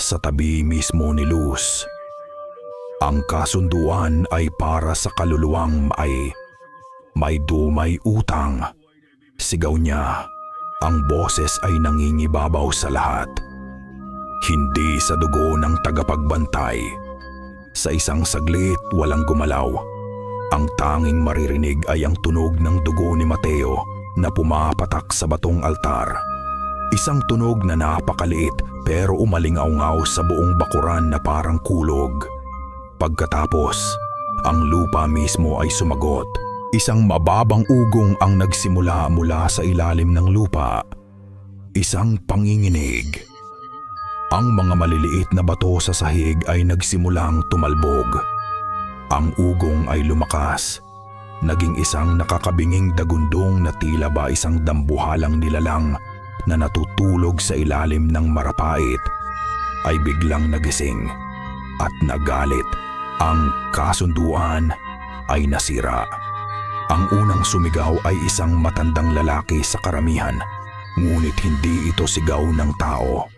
sa tabi mismo ni Luz. Ang kasunduan ay para sa kaluluwang may dumay utang. Sigaw niya, ang boses ay nangingibabaw sa lahat. Hindi sa dugo ng tagapagbantay. Sa isang saglit, walang gumalaw. Ang tanging maririnig ay ang tunog ng dugo ni Mateo na pumapatak sa batong altar. Isang tunog na napakaliit pero umalingaw-ngaw sa buong bakuran na parang kulog. Pagkatapos, ang lupa mismo ay sumagot. Isang mababang ugong ang nagsimula mula sa ilalim ng lupa. Isang panginginig. Ang mga maliliit na bato sa sahig ay nagsimulang tumalbog. Ang ugong ay lumakas. Naging isang nakakabinging dagundong na tila ba isang dambuhalang nilalang na natutulog sa ilalim ng marapait ay biglang nagising at nagalit. Ang kasunduan ay nasira. Ang unang sumigaw ay isang matandang lalaki sa karamihan, ngunit hindi ito sigaw ng tao.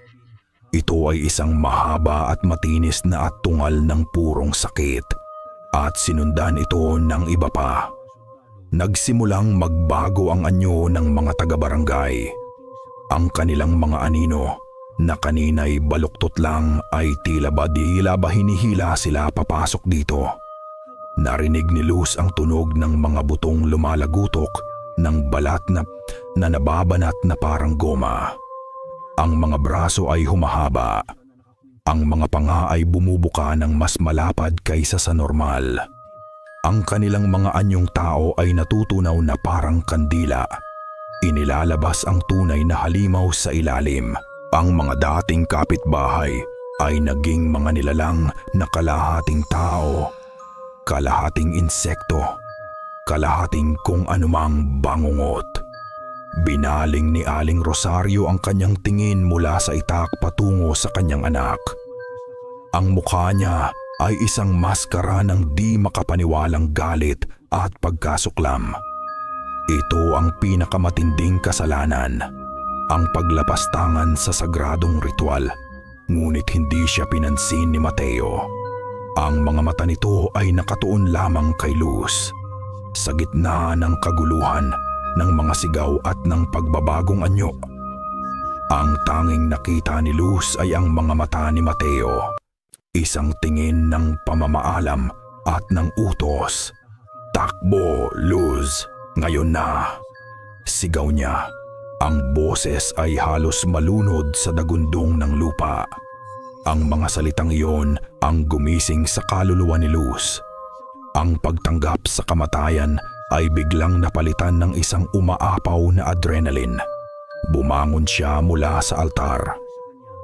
Ito ay isang mahaba at matinis na attungal ng purong sakit, at sinundan ito ng iba pa. Nagsimulang magbago ang anyo ng mga taga-barangay. Ang kanilang mga anino na kanina'y baluktot lang ay tila ba hinihila sila papasok dito. Narinig ni Luz ang tunog ng mga butong lumalagutok ng balat na nababanat na parang goma. Ang mga braso ay humahaba. Ang mga panga ay bumubuka ng mas malapad kaysa sa normal. Ang kanilang mga anyong tao ay natutunaw na parang kandila. Inilalabas ang tunay na halimaw sa ilalim. Ang mga dating kapitbahay ay naging mga nilalang na kalahating tao, kalahating insekto, kalahating kung anumang bangungot. Binaling ni Aling Rosario ang kanyang tingin mula sa itak patungo sa kanyang anak. Ang mukha niya ay isang maskara ng di makapaniwalang galit at pagkasuklam. Ito ang pinakamatinding kasalanan, ang paglapastangan sa sagradong ritual, ngunit hindi siya pinansin ni Mateo. Ang mga mata nito ay nakatuon lamang kay Luz. Sa gitna ng kaguluhan, ng mga sigaw at ng pagbabagong anyo, ang tanging nakita ni Luz ay ang mga mata ni Mateo. Isang tingin ng pamamaalam at ng utos. "Takbo, Luz! Ngayon na!" Sigaw niya. Ang boses ay halos malunod sa dagundong ng lupa. Ang mga salitang iyon ang gumising sa kaluluwa ni Luz. Ang pagtanggap sa kamatayan ay biglang napalitan ng isang umaapaw na adrenaline. Bumangon siya mula sa altar.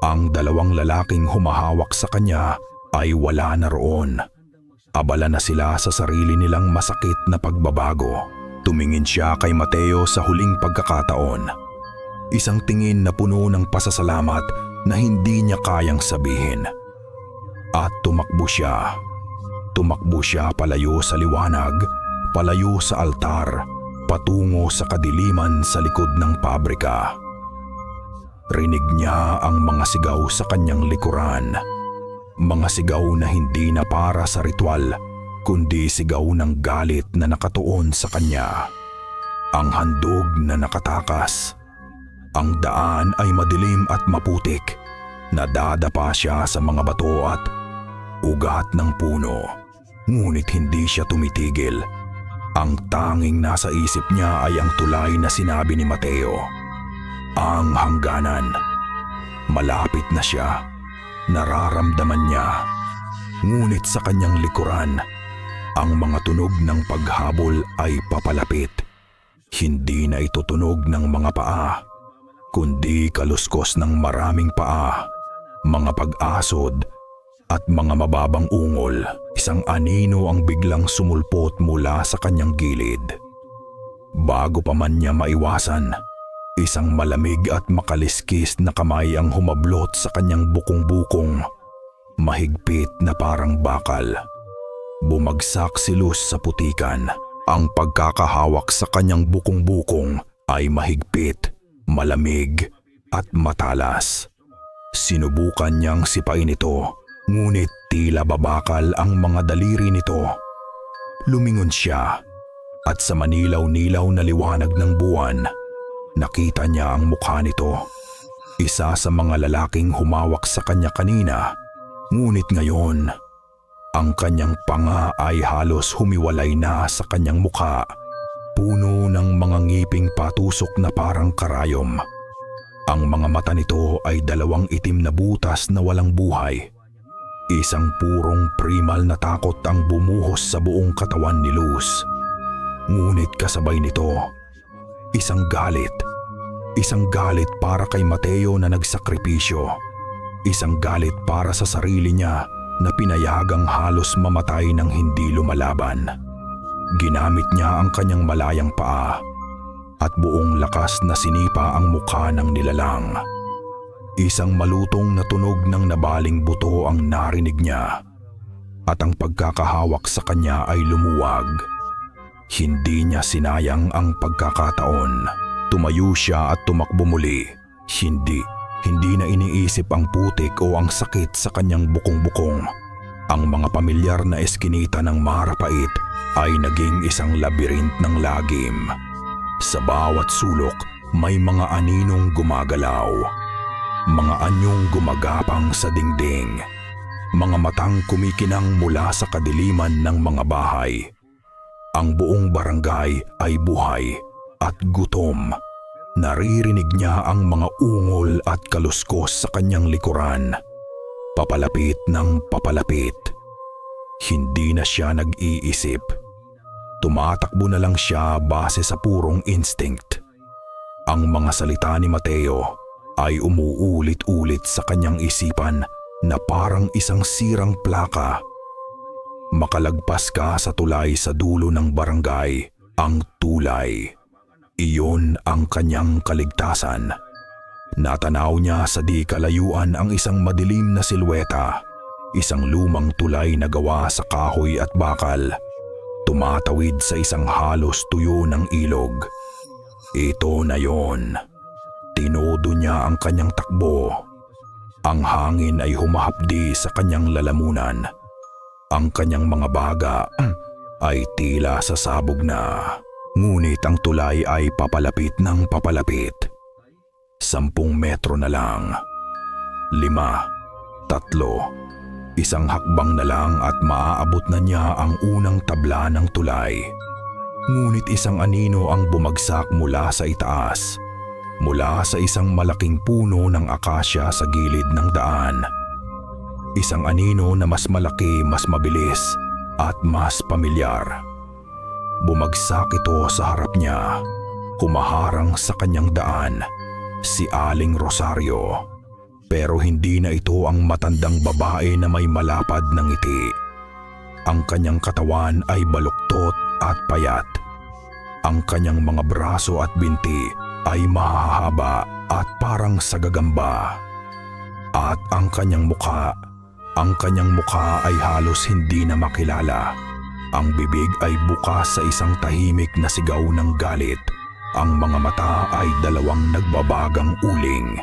Ang dalawang lalaking humahawak sa kanya ay wala na roon. Abala na sila sa sarili nilang masakit na pagbabago. Tumingin siya kay Mateo sa huling pagkakataon. Isang tingin na puno ng pasasalamat na hindi niya kayang sabihin. At tumakbo siya. Tumakbo siya palayo sa liwanag, palayo sa altar, patungo sa kadiliman sa likod ng pabrika. Rinig niya ang mga sigaw sa kanyang likuran. Mga sigaw na hindi na para sa ritual, kundi sigaw ng galit na nakatuon sa kanya. Ang handog na nakatakas. Ang daan ay madilim at maputik. Nadadapa siya sa mga bato at ugat ng puno. Ngunit hindi siya tumitigil. Ang tanging nasa isip niya ay ang tulay na sinabi ni Mateo. Ang hangganan. Malapit na siya. Nararamdaman niya. Ngunit sa kanyang likuran, ang mga tunog ng paghabol ay papalapit. Hindi na ito tunog ng mga paa, kundi kaluskos ng maraming paa, mga pag-asod at mga mababang ungol. Isang anino ang biglang sumulpot mula sa kanyang gilid. Bago pa man niya maiwasan, isang malamig at makaliskis na kamay ang humablot sa kanyang bukong-bukong, mahigpit na parang bakal. Bumagsak si Luz sa putikan. Ang pagkakahawak sa kanyang bukong-bukong ay mahigpit, malamig at matalas. Sinubukan niyang sipain ito, ngunit tila babakal ang mga daliri nito. Lumingon siya at sa manilaw-nilaw na liwanag ng buwan, nakita niya ang mukha nito. Isa sa mga lalaking humawak sa kanya kanina, ngunit ngayon, ang kanyang panga ay halos humiwalay na sa kanyang mukha, puno ng mga ngiping patusok na parang karayom. Ang mga mata nito ay dalawang itim na butas na walang buhay. Isang purong primal na takot ang bumuhos sa buong katawan ni Luz. Ngunit kasabay nito, isang galit. Isang galit para kay Mateo na nagsakripisyo. Isang galit para sa sarili niya na pinayagang halos mamatay ng hindi lumalaban. Ginamit niya ang kanyang malayang paa at buong lakas na sinipa ang mukha ng nilalang. Isang malutong na tunog ng nabaling buto ang narinig niya at ang pagkakahawak sa kanya ay lumuwag. Hindi niya sinayang ang pagkakataon. Tumayo siya at tumakbo muli. Hindi na iniisip ang putik o ang sakit sa kanyang bukong-bukong. Ang mga pamilyar na eskinita ng Marapait ay naging isang labirint ng lagim. Sa bawat sulok may mga aninong gumagalaw. Mga anyong gumagapang sa dingding. Mga matang kumikinang mula sa kadiliman ng mga bahay. Ang buong barangay ay buhay at gutom. Naririnig niya ang mga ungol at kaluskos sa kanyang likuran. Papalapit ng papalapit. Hindi na siya nag-iisip. Tumatakbo na lang siya base sa purong instinct. Ang mga salita ni Mateo ay umuulit-ulit sa kanyang isipan na parang isang sirang plaka. Makalagpas ka sa tulay sa dulo ng barangay, ang tulay. Iyon ang kanyang kaligtasan. Natanaw niya sa di kalayuan ang isang madilim na silweta, isang lumang tulay na gawa sa kahoy at bakal, tumatawid sa isang halos tuyo ng ilog. Ito na yon. Tinodo niya ang kanyang takbo. Ang hangin ay humahapdi sa kanyang lalamunan. Ang kanyang mga baga ay tila sasabog na. Ngunit ang tulay ay papalapit ng papalapit. 10 metro na lang. 5, 3, isang hakbang na lang at maaabot na niya ang unang tabla ng tulay. Ngunit isang anino ang bumagsak mula sa itaas. Mula sa isang malaking puno ng akasya sa gilid ng daan. Isang anino na mas malaki, mas mabilis at mas pamilyar. Bumagsak ito sa harap niya. Kumaharang sa kanyang daan. Si Aling Rosario. Pero hindi na ito ang matandang babae na may malapad na ngiti. Ang kanyang katawan ay baluktot at payat. Ang kanyang mga braso at binti ay mahahaba at parang sagagamba. At ang kanyang mukha ay halos hindi na makilala. Ang bibig ay bukas sa isang tahimik na sigaw ng galit. Ang mga mata ay 2 nagbabagang uling.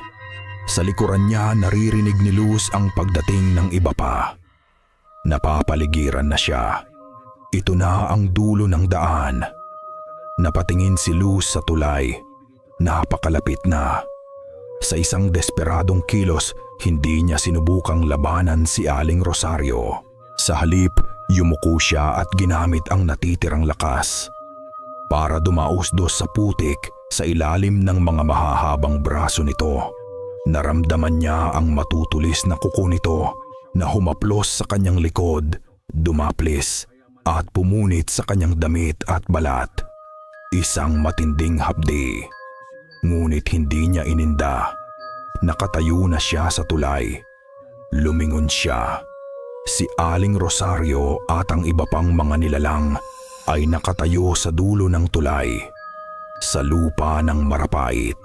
Sa likuran niya naririnig ni Luz ang pagdating ng iba pa. Napapaligiran na siya. Ito na ang dulo ng daan. Napatingin si Luz sa tulay. Napakalapit na. Sa isang desperadong kilos, hindi niya sinubukang labanan si Aling Rosario. Sa halip, yumuko siya at ginamit ang natitirang lakas para dumausdos sa putik sa ilalim ng mga mahahabang braso nito. Naramdaman niya ang matutulis na kuko nito na humaplos sa kanyang likod, dumaplis at pumunit sa kanyang damit at balat. Isang matinding hapdi. Ngunit hindi niya ininda. Nakatayo na siya sa tulay. Lumingon siya. Si Aling Rosario at ang iba pang mga nilalang ay nakatayo sa dulo ng tulay, sa lupa ng Marapait.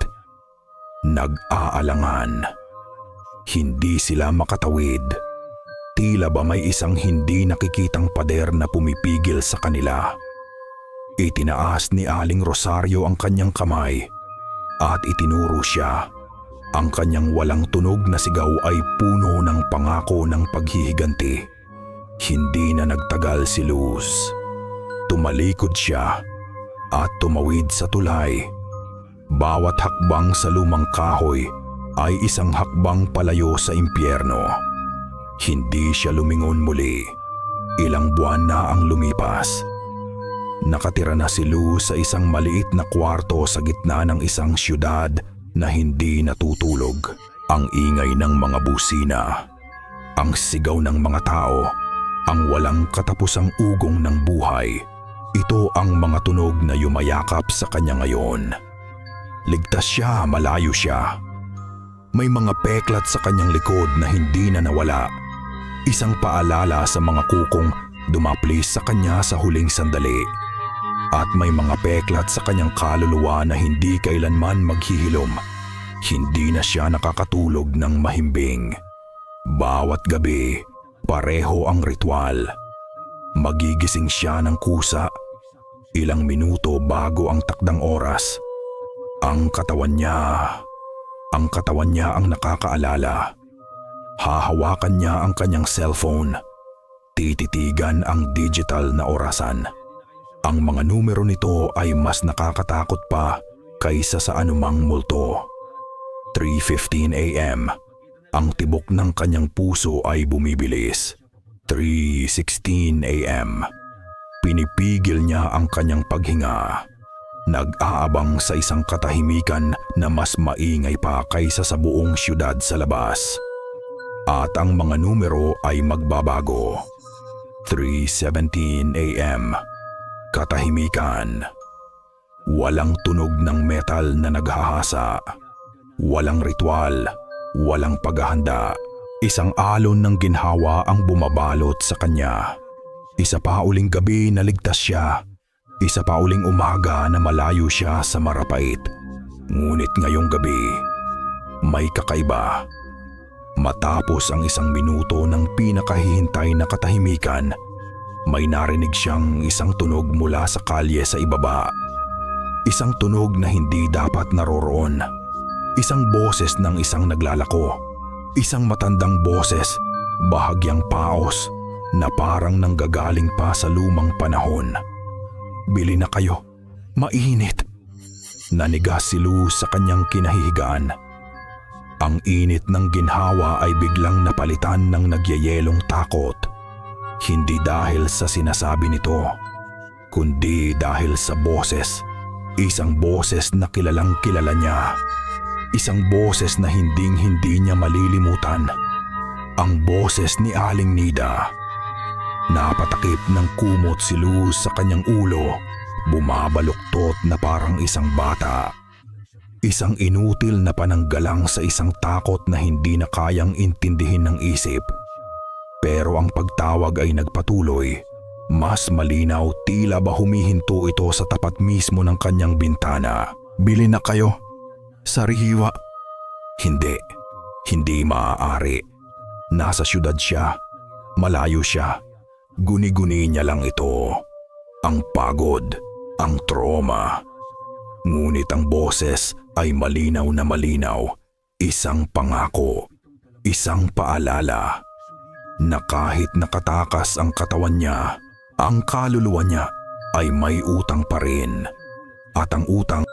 Nag-aalangan. Hindi sila makatawid. Tila ba may isang hindi nakikitang pader na pumipigil sa kanila. Itinaas ni Aling Rosario ang kanyang kamay at itinuro siya. Ang kanyang walang tunog na sigaw ay puno ng pangako ng paghihiganti. Hindi na nagtagal si Luz. Tumalikod siya at tumawid sa tulay. Bawat hakbang sa lumang kahoy ay isang hakbang palayo sa impyerno. Hindi siya lumingon muli. Ilang buwan na ang lumipas. Nakatira na si Luz sa isang maliit na kwarto sa gitna ng isang siyudad na hindi natutulog. Ang ingay ng mga busina, ang sigaw ng mga tao, ang walang katapusang ugong ng buhay. Ito ang mga tunog na yumayakap sa kanya ngayon. Ligtas siya, malayo siya. May mga peklat sa kanyang likod na hindi na nawala. Isang paalala sa mga kukong dumaplis sa kanya sa huling sandali. At may mga peklat sa kanyang kaluluwa na hindi kailanman maghihilom. Hindi na siya nakakatulog ng mahimbing. Bawat gabi, pareho ang ritual. Magigising siya ng kusa Ilang minuto bago ang takdang oras, ang katawan niya ang nakakaalala. Hahawakan niya ang kanyang cellphone. Tititigan ang digital na orasan. Ang mga numero nito ay mas nakakatakot pa kaysa sa anumang multo. 3:15 a.m. Ang tibok ng kanyang puso ay bumibilis. 3:16 a.m. Pinipigil niya ang kanyang paghinga. Nag-aabang sa isang katahimikan na mas maingay pa kaysa sa buong siyudad sa labas. At ang mga numero ay magbabago. 3:17 a.m. Katahimikan. Walang tunog ng metal na naghahasa. Walang ritual. Walang paghahanda. Isang alon ng ginhawa ang bumabalot sa kanya. Isa pa uling gabi na ligtas siya. Isa pa uling umaga na malayo siya sa marapait. Ngunit ngayong gabi, may kakaiba. Matapos ang isang minuto ng pinakahihintay na katahimikan, may narinig siyang isang tunog mula sa kalye sa ibaba. Isang tunog na hindi dapat naroroon. Isang boses ng isang naglalako. Isang matandang boses, bahagyang paos, na parang nanggagaling pa sa lumang panahon. "Bili na kayo, mainit." Nanigas si Luz sa kanyang kinahihigaan. Ang init ng ginhawa ay biglang napalitan ng nagyayelong takot. Hindi dahil sa sinasabi nito, kundi dahil sa boses. Isang boses na kilalang kilala niya. Isang boses na hinding-hindi niya malilimutan. Ang boses ni Aling Nida. Napatakip ng kumot si Luz sa kanyang ulo, bumabaluktot na parang isang bata. Isang inutil na pananggalang sa isang takot na hindi na kayang intindihin ng isip. Pero ang pagtawag ay nagpatuloy. Mas malinaw, tila ba humihinto ito sa tapat mismo ng kanyang bintana. "Bili na kayo. Sariwa." Hindi maaari. Nasa syudad siya. Malayo siya. Guni-guni niya lang ito. Ang pagod, ang trauma. Ngunit ang boses ay malinaw na malinaw. Isang pangako, isang paalala na kahit nakatakas ang katawan niya, ang kaluluwa niya ay may utang pa rin. At ang utang